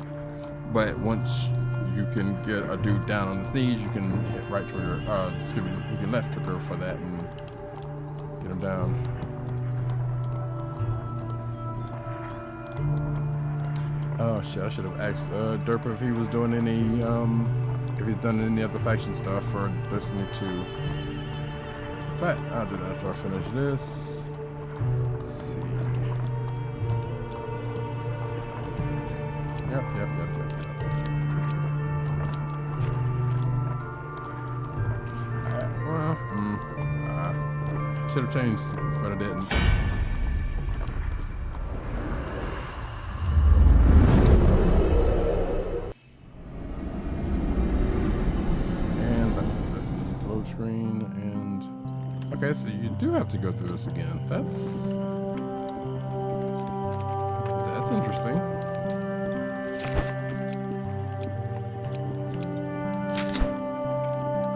[SPEAKER 1] But once you can get a dude down on his knees, you can hit right trigger, you can left trigger for that and get him down. Oh shit, I should have asked Derper if he was doing any, if he's done any other faction stuff for Destiny 2. But I'll do that after I finish this. Let's see. Yep. Should have changed, but I didn't. And back to the Destiny load screen, and okay, so you do have to go through this again. That's interesting.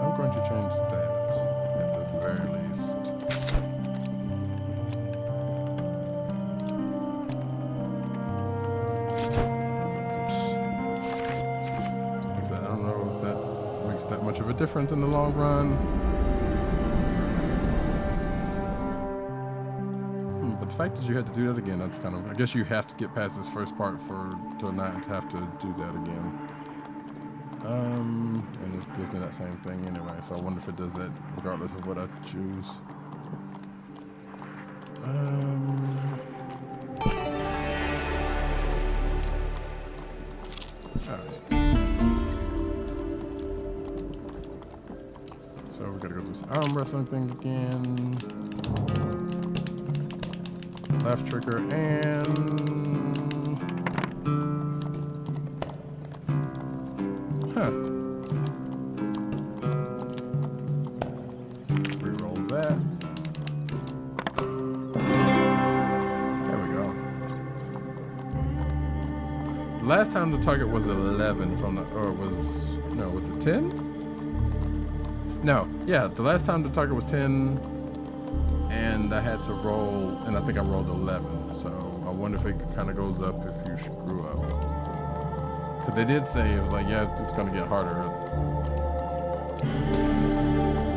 [SPEAKER 1] I'm going to change that at the very least. Oops. I don't know if that makes that much of a difference in the long run. But the fact that you had to do that again, that's kind of, I guess you have to get past this first part to not have to do that again. And it gives me that same thing anyway, so I wonder if it does that regardless of what I choose. Alright. So we gotta go through this arm wrestling thing again. Left trigger and reroll that. There we go. The last time the target was 11 from the, or was it 10? No, yeah, the last time the target was 10. And I had to roll, and I think I rolled 11. So I wonder if it kind of goes up if you screw up. Because they did say, it was like, yeah, it's going to get harder.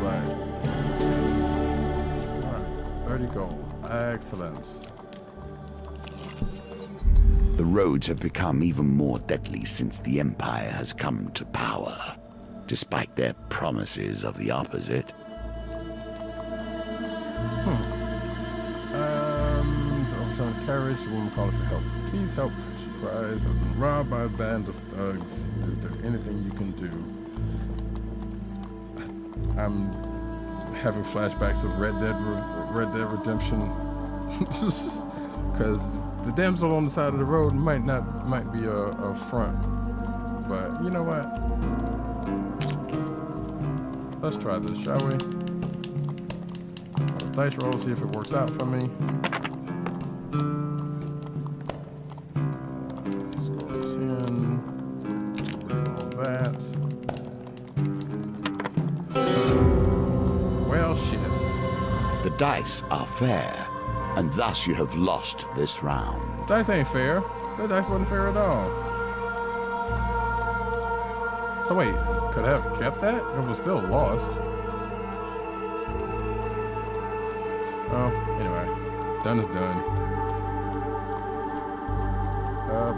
[SPEAKER 1] Right. Alright, 30 gold. Excellent.
[SPEAKER 2] The roads have become even more deadly since the Empire has come to power, despite their promises of the opposite.
[SPEAKER 1] The overturned carriage, the woman calling for help. Please help, she cries. I've been robbed by a band of thugs. Is there anything you can do? I'm having flashbacks of Red Dead Redemption. Because the damsel on the side of the road might be a front. But you know what? Let's try this, shall we? Dice roll, see if it works out for me. Score 10. All that. Well, shit.
[SPEAKER 2] The dice are fair, and thus you have lost this round.
[SPEAKER 1] Dice ain't fair. That dice wasn't fair at all. So wait, could I have kept that? It was still lost. Oh, anyway. Done is done.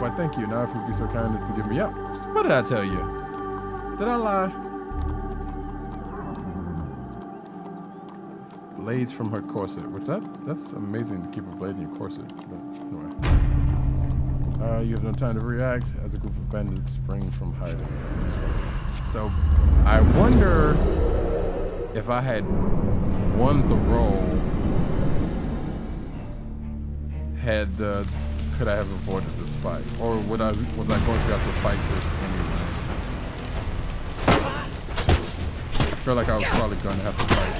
[SPEAKER 1] But thank you. Now if you'd be so kind as to give me up. What did I tell you? Did I lie? Blades from her corset. Which that's amazing to keep a blade in your corset. But anyway. You have no time to react as a group of bandits spring from hiding. So I wonder if I had won the roll, could I have avoided this fight? Or was I going to have to fight this anyway? I feel like I was probably going to have to fight.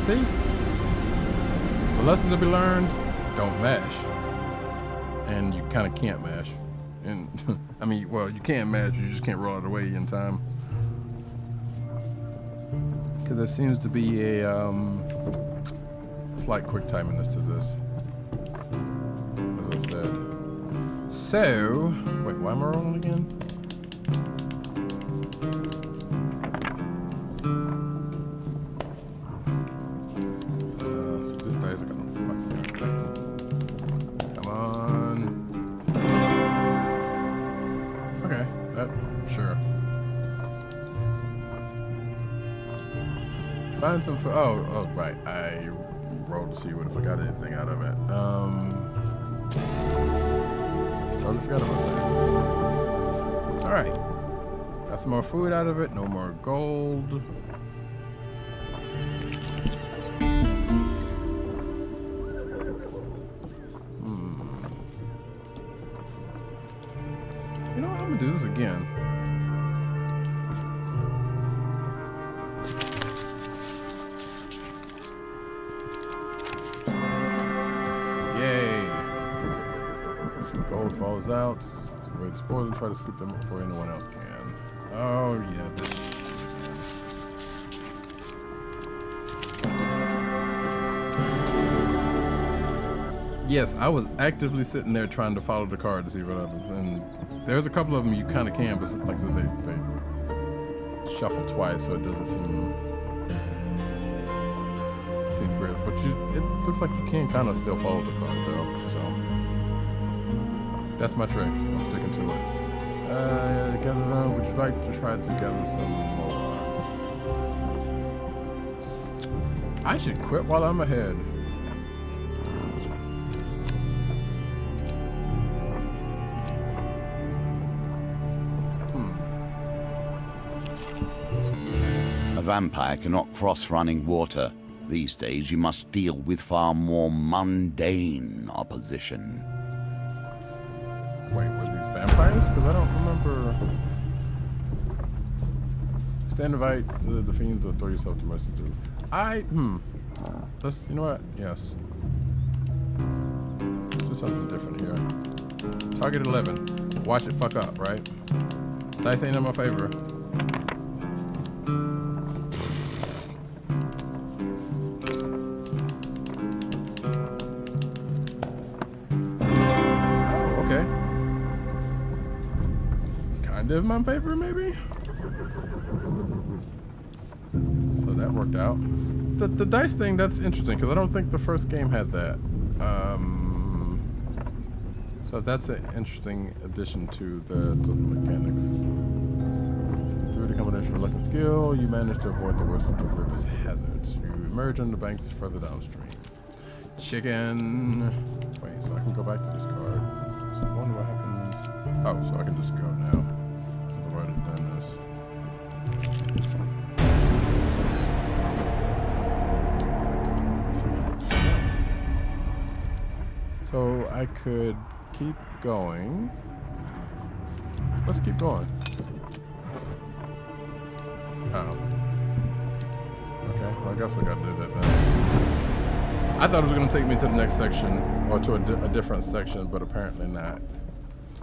[SPEAKER 1] See? The lesson to be learned, don't mash. And you kind of can't mash. And I mean, well, you can mash, you just can't roll it away in time. Because there seems to be a slight quick timiness to this, as I said. So, wait, why am I rolling again? Find some food. Oh, right. I rolled to see what if I got anything out of it. Totally forgot about that. All right. Got some more food out of it. No more gold. You know what? I'm gonna do this again. Gold falls out. To avoid spores and try to scoop them up before anyone else can. Oh yeah, this. Yes, I was actively sitting there trying to follow the card to see what happens, and there's a couple of them you kind of can, but like I said, they shuffle twice, so it doesn't seem great. But it looks like you can kind of still follow the card though. That's my trick. I'm sticking to it. Gather them. Would you like to try to gather some more? I should quit while I'm ahead.
[SPEAKER 2] A vampire cannot cross running water. These days you must deal with far more mundane opposition.
[SPEAKER 1] Wait, were these vampires? Because I don't remember. Stand invite to the fiends or throw yourself to mercy too. Let's, you know what? Yes. Let's do something different here. Target 11. Watch it fuck up, right? Dice ain't in my favor. In my favor, maybe? So that worked out. The dice thing, that's interesting, because I don't think the first game had that. So that's an interesting addition to the mechanics. Through the combination of luck and skill, you manage to avoid the worst of the river's hazards. You emerge on the banks further downstream. Chicken. Wait, so I can go back to this card. So I wonder what happens. Oh, so I can just go now. Since I've already done this. So I could keep going. Let's keep going. Oh. Okay, well I guess I gotta do that then. I thought it was gonna take me to the next section, or to a different section, but apparently not.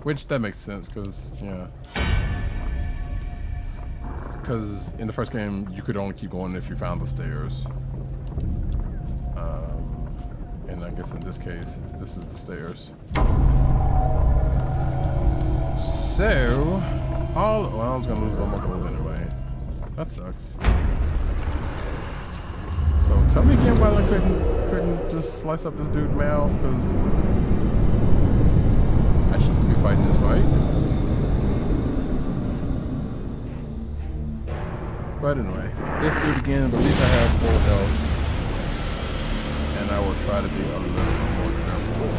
[SPEAKER 1] Which, that makes sense, cause, yeah. Cause in the first game, you could only keep going if you found the stairs. And I guess in this case, this is the stairs. So, well, I was gonna lose all my gold anyway. That sucks. So tell me again why I couldn't just slice up this dude Mal, because I shouldn't be fighting this fight. But anyway, let's do it again, but at least I have full health. And I will try to be a little bit more careful.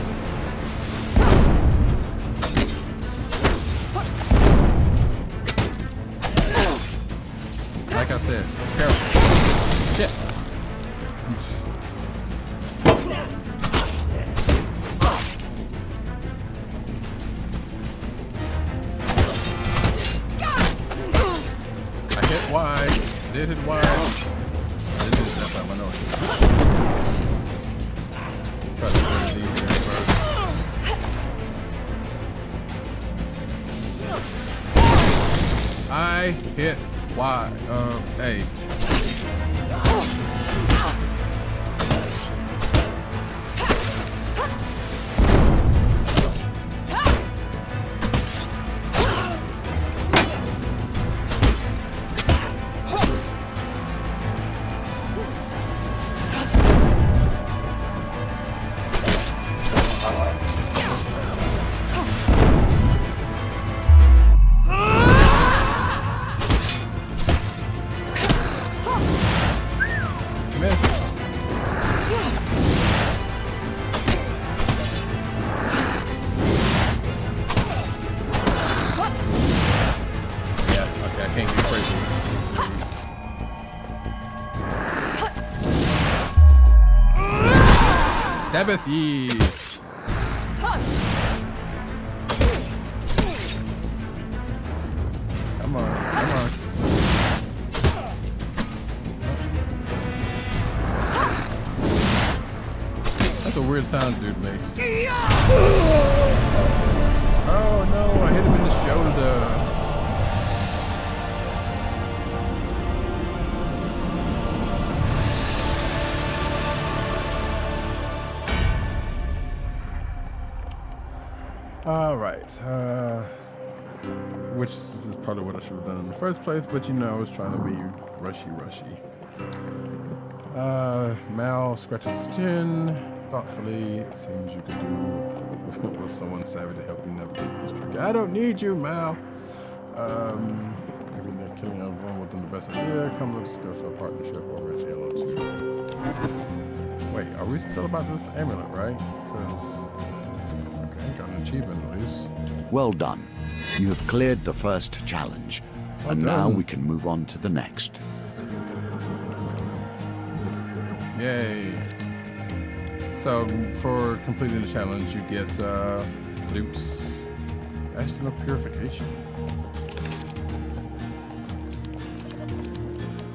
[SPEAKER 1] Like I said, careful. Shit. I hit wide. Did hit wide. I didn't hit that time, I know it. Try to put these in first. I hit wide. Hey. Missed. Yeah, okay, I can't get crazy. Stabbeth ye. Come on, come on. That's a weird sound dude makes. Oh no, I hit him in the shoulder. Alright, which is probably what I should have done in the first place, but you know, I was trying to be rushy. Mal scratches his chin thoughtfully. It seems you could do with someone savvy to help you navigate this trick. I don't need you, Mal. Maybe they're killing everyone within the best idea. Come to discuss our partnership over at Halo 2. Wait, are we still about this amulet, right? Because okay, got an achievement at least.
[SPEAKER 2] Well done. You have cleared the first challenge, and now we can move on to the next.
[SPEAKER 1] Yay. So, for completing the challenge, you get loops. Bastion of Purification.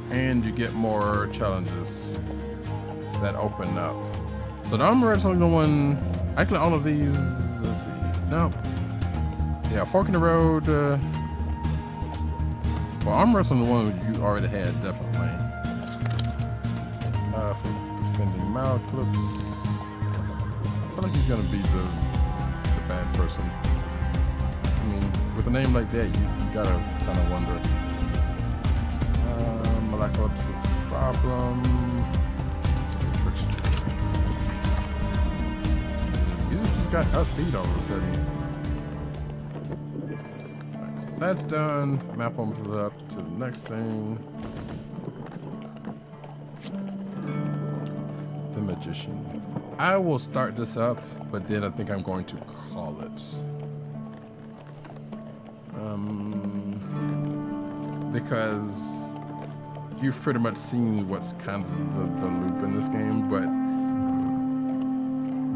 [SPEAKER 1] And you get more challenges that open up. So the armor wrestling the one, actually all of these, let's see, no. Yeah, Fork in the Road, well, armor wrestling the one you already had, definitely. For defending Mal Clips. I feel like he's gonna be the bad person. I mean, with a name like that, you gotta kind of wonder. Malacolipsis problem. Music just got upbeat all of a sudden. Right, so that's done. Map opens it up to the next thing. The magician. I will start this up, but then I think I'm going to call it. Because you've pretty much seen what's kind of the loop in this game,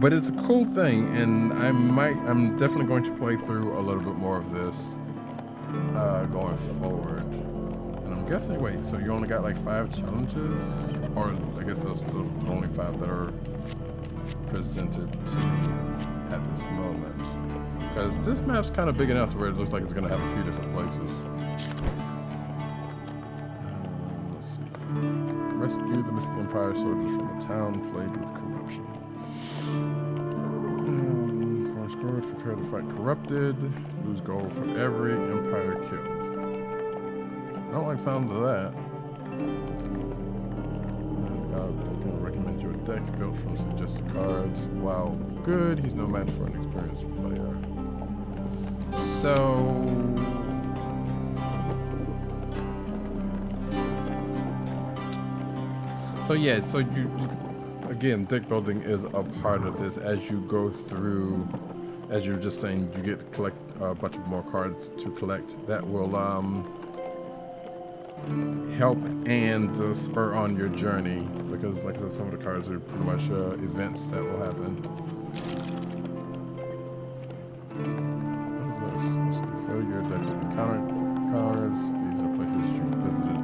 [SPEAKER 1] but it's a cool thing, and I'm definitely going to play through a little bit more of this going forward. And I'm guessing, wait, so you only got like 5 challenges? Or I guess those are the only 5 that are presented to you at this moment. Because this map's kind of big enough to where it looks like it's going to have a few different places. Let's see. Rescue the missing Empire soldiers from a town plagued with corruption. Forest prepare to fight corrupted. Lose gold for every Empire killed. I don't like the sound of that. I can recommend you a deck built from suggested cards. While good, he's no match for an experienced player. So yeah, so you again, deck building is a part of this as you go through. As you're just saying, you get to collect a bunch of more cards to collect that will help and spur on your journey, because like I said, some of the cards are pretty much events that will happen. What is this? So fill your deck with encounter cards. These are places you visited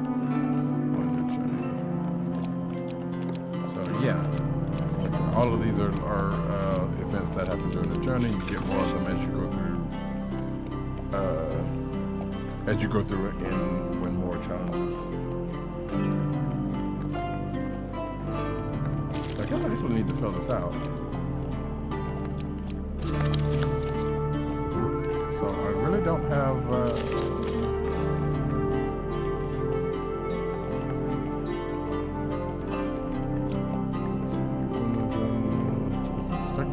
[SPEAKER 1] on your journey. So yeah, so like I said, all of these are events that happen during the journey. You get more of them as you go through it and win more challenges. So I guess I actually need to fill this out. So I really don't have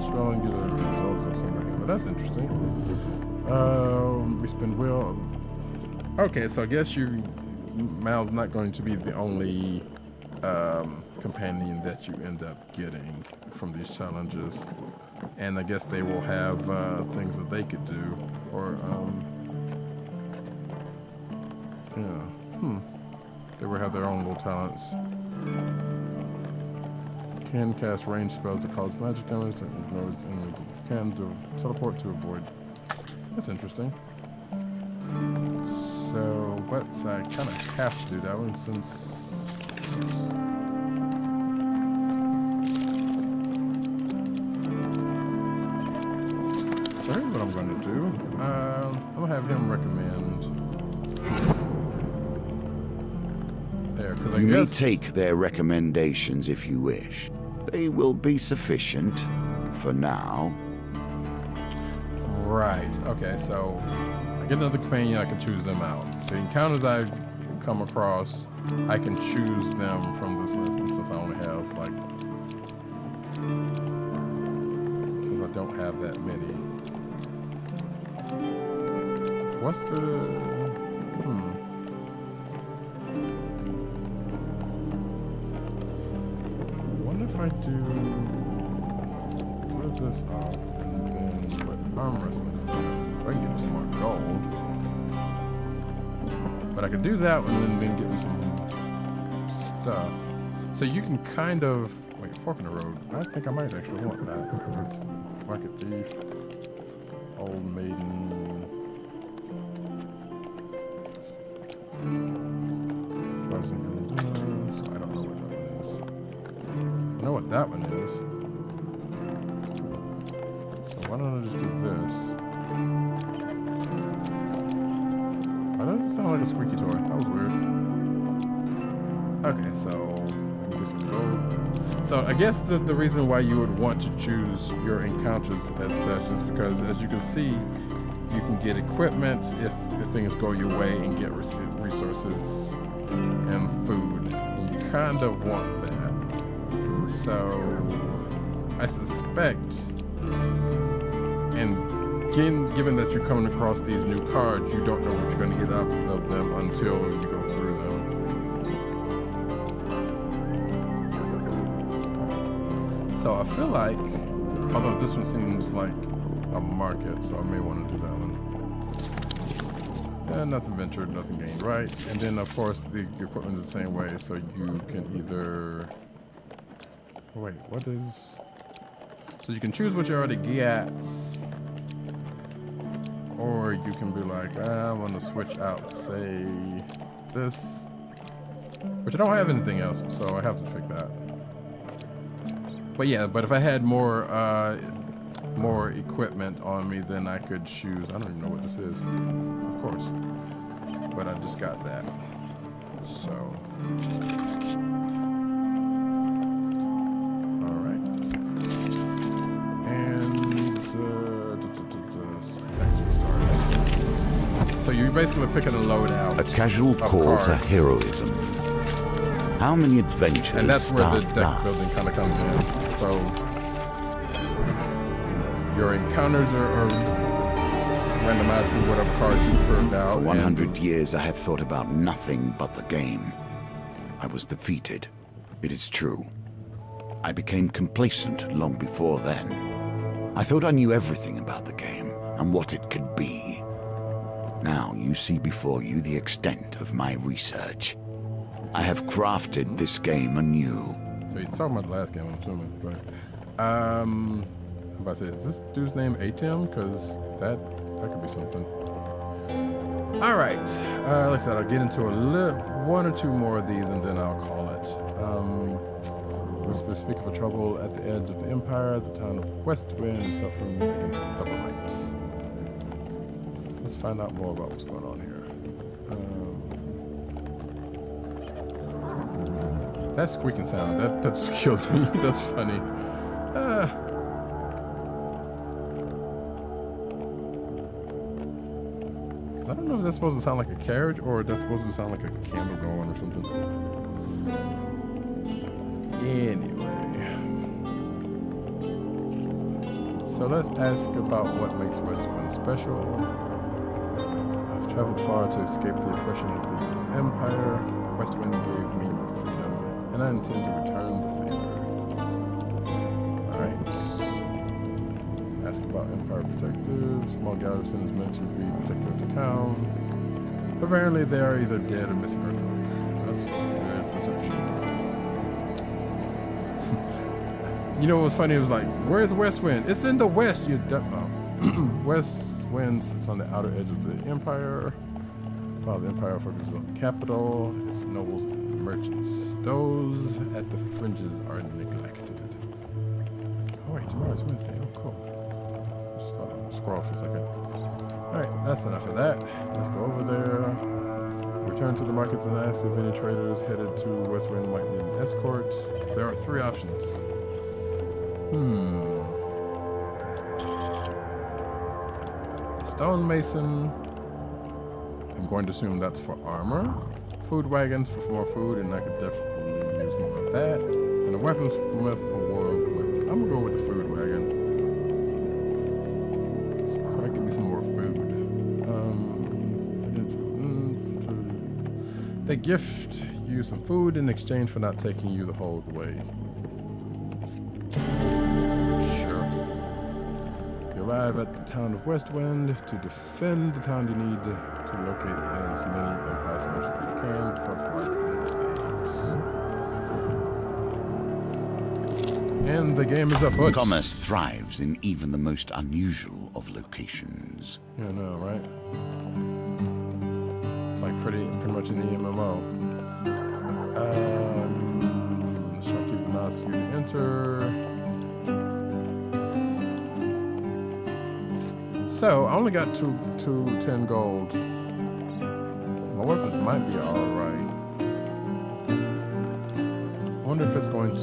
[SPEAKER 1] spelling, get results and something like that. But that's interesting. We spin wheel. Okay, so I guess Mal's not going to be the only companion that you end up getting from these challenges, and I guess they will have things that they could do, or they will have their own little talents. Can cast range spells that cause magic damage and ignores enemy. Can do teleport to avoid. That's interesting. So, but I kind of have to do that one since. So here's what I'm going to do. I'm going to have him recommend. There, because I guess.
[SPEAKER 2] You may take their recommendations if you wish. They will be sufficient for now.
[SPEAKER 1] Right. Okay, so I get another companion, I can choose them out. The encounters I come across, I can choose them from this list, since I only have since I don't have that many. What's the if I do this off and then put arm wrestling, I can get some more gold. But I could do that one and then get me some stuff. So you can kind of wait, fork in the road. I think I might actually want that. Market thief, old maiden. So I don't know what that one is. I know what that one is. So why don't I just do this? Why does it sound like a squeaky toy? That was weird. Okay, so this can go. So I guess the reason why you would want to choose your encounters as such is because, as you can see, you can get equipment if things go your way and get resources and food. You kind of want that. So I suspect, and given that you're coming across these new cards, you don't know what you're going to get out of them until you go through them. So I feel like, although this one seems like a market, so I may want to do that one. And nothing ventured, nothing gained, right? And then of course the equipment is the same way, so you can either, wait, what is, so you can choose what you already get, or you can be like, I want to switch out, say, this, which I don't have anything else, so I have to pick that. But yeah, but if I had more equipment on me, then I could choose. I don't even know what this is, of course, but I just got that. So, all right, and next we start. So you're basically picking a loadout.
[SPEAKER 2] A casual call to
[SPEAKER 1] cards.
[SPEAKER 2] heroism. How many adventures
[SPEAKER 1] And that's where the
[SPEAKER 2] start
[SPEAKER 1] deck
[SPEAKER 2] thus?
[SPEAKER 1] building kind of comes in. So your encounters are randomized through whatever cards you put out.
[SPEAKER 2] For
[SPEAKER 1] and
[SPEAKER 2] 100 years, I have thought about nothing but the game. I was defeated. It is true. I became complacent long before then. I thought I knew everything about the game and what it could be. Now you see before you the extent of my research. I have crafted this game anew.
[SPEAKER 1] So he's talking about the last game, I'm assuming. But I'm about to say, is this dude's name Atem? Because that could be something. All right. Like I said, I'll get into one or two more of these, and then I'll call it. We'll speak of a trouble at the edge of the Empire. The town of Westwind is suffering against the blight. Let's find out more about what's going on here. That squeaking sound, that just kills me. That's funny. I don't know if that's supposed to sound like a carriage or if that's supposed to sound like a candle going or something. Anyway. So let's ask about what makes Westwind special. I've traveled far to escape the oppression of the Empire. Westwind gave me freedom, and I intend to return the favor. Alright. Ask about Empire protectives. Small garrison is meant to be protective of the town. Apparently they are either dead or missing or drunk. That's good protection. You know what was funny? It was like, where's Westwind? It's in the west, you Westwind sits on the outer edge of the Empire. While the Empire focuses on the capital, its nobles and merchants. Those at the fringes are neglected. Oh wait, tomorrow's Wednesday. Oh cool. Just thought I'd scroll for a second. Alright, that's enough of that. Let's go over there. Return to the markets and ask if any traders headed to Westwind might need an escort. There are 3 options. Stonemason. I'm going to assume that's for armor. Food wagons for more food, and I could definitely use more of that. And a weaponsmith for war weapons. I'm gonna go with the food wagon. So I can give me some more food. They gift you some food in exchange for not taking you the whole way. Sure. You arrive at the town of Westwind. To defend the town, you need to locate as many Empire soldiers as you can for the And the game is afoot.
[SPEAKER 2] Commerce thrives in even the most unusual of locations.
[SPEAKER 1] Yeah, I know, right? Like pretty much in the MMO. Shopkeeper nods for you to enter. So I only got 10 gold. My weapons might be alright. I wonder if it's going to.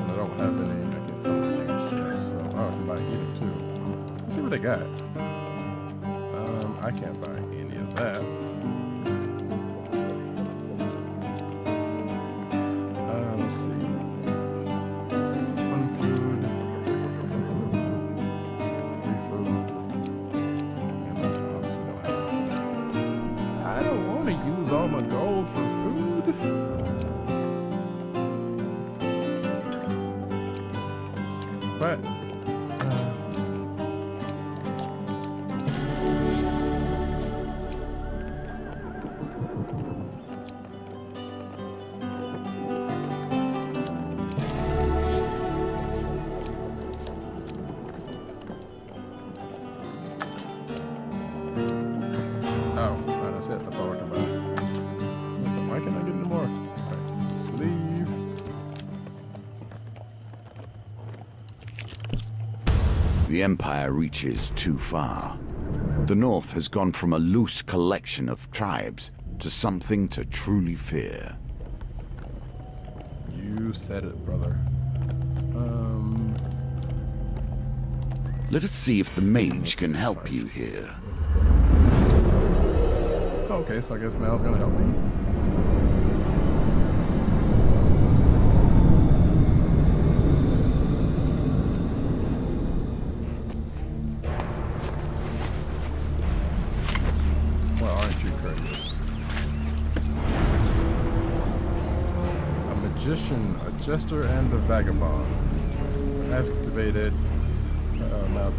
[SPEAKER 1] I don't have any. I can't sell anything yet, so I can buy healing too. Let's see what they got. I can't buy any of that. Let's see. One food. 3 food. And obviously we don't have that. I don't want to use all my gold for food. But that's it. That's all we're talking about. So why can't I get any more? Alright, just leave.
[SPEAKER 2] The Empire reaches too far. The North has gone from a loose collection of tribes to something to truly fear.
[SPEAKER 1] You said it, brother.
[SPEAKER 2] Let us see if the mage can help you here.
[SPEAKER 1] Okay, so I guess Mal's gonna help me. Well, aren't you courteous? A magician, a jester, and a vagabond. Activated. Now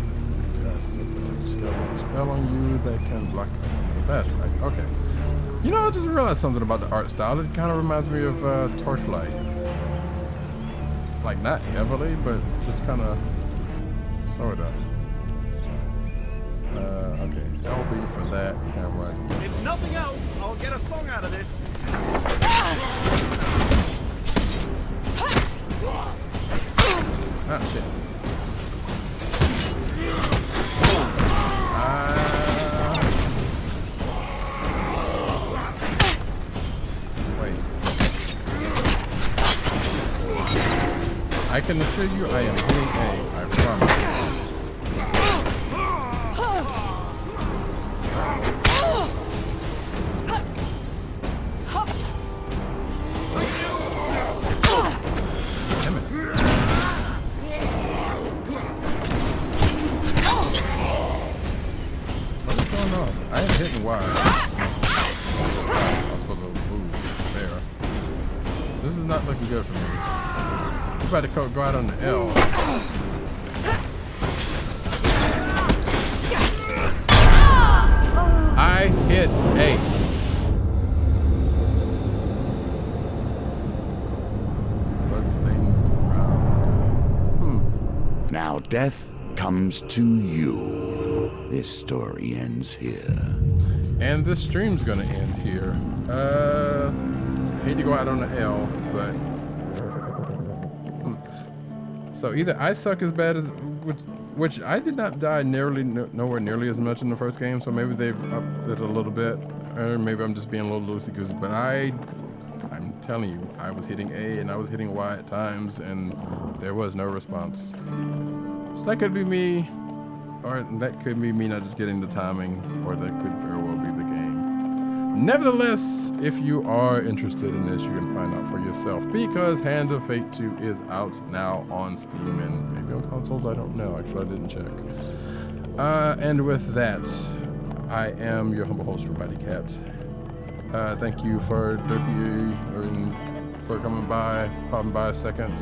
[SPEAKER 1] cast a protective spell on you that can block us. That's right. Okay. You know, I just realized something about the art style. It kind of reminds me of Torchlight. Like, not heavily, but just kind of, sort of. Okay. LB for that camera.
[SPEAKER 4] If nothing else, I'll get a song out of this.
[SPEAKER 1] Ah, shit. Wait. I can assure you I am hitting A, I promise. Damn it. What's going on? I am hitting Y. I was supposed to move there. This is not looking good for me. We're about to go out on the L. I hit A. Bloodstains to ground.
[SPEAKER 2] Now death comes to you. This story ends here.
[SPEAKER 1] And this stream's gonna end here. Hate to go out on the L, but so either I suck as bad as which I did not die nowhere nearly as much in the first game, so maybe they've upped it a little bit, or maybe I'm just being a little loosey-goosey. But I'm telling you, I was hitting A and I was hitting Y at times, and there was no response. So that could be me. Or that could be me not just getting the timing, or that could very well be the game. Nevertheless, if you are interested in this, you can find out for yourself, because Hand of Fate 2 is out now on Steam and maybe on consoles. I don't know. Actually, I didn't check. And with that, I am your humble host, Robody Cat. Thank you for coming by, popping by a second,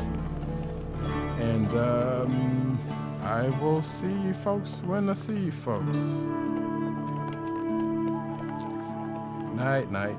[SPEAKER 1] and I will see you folks when I see you folks. Night, night.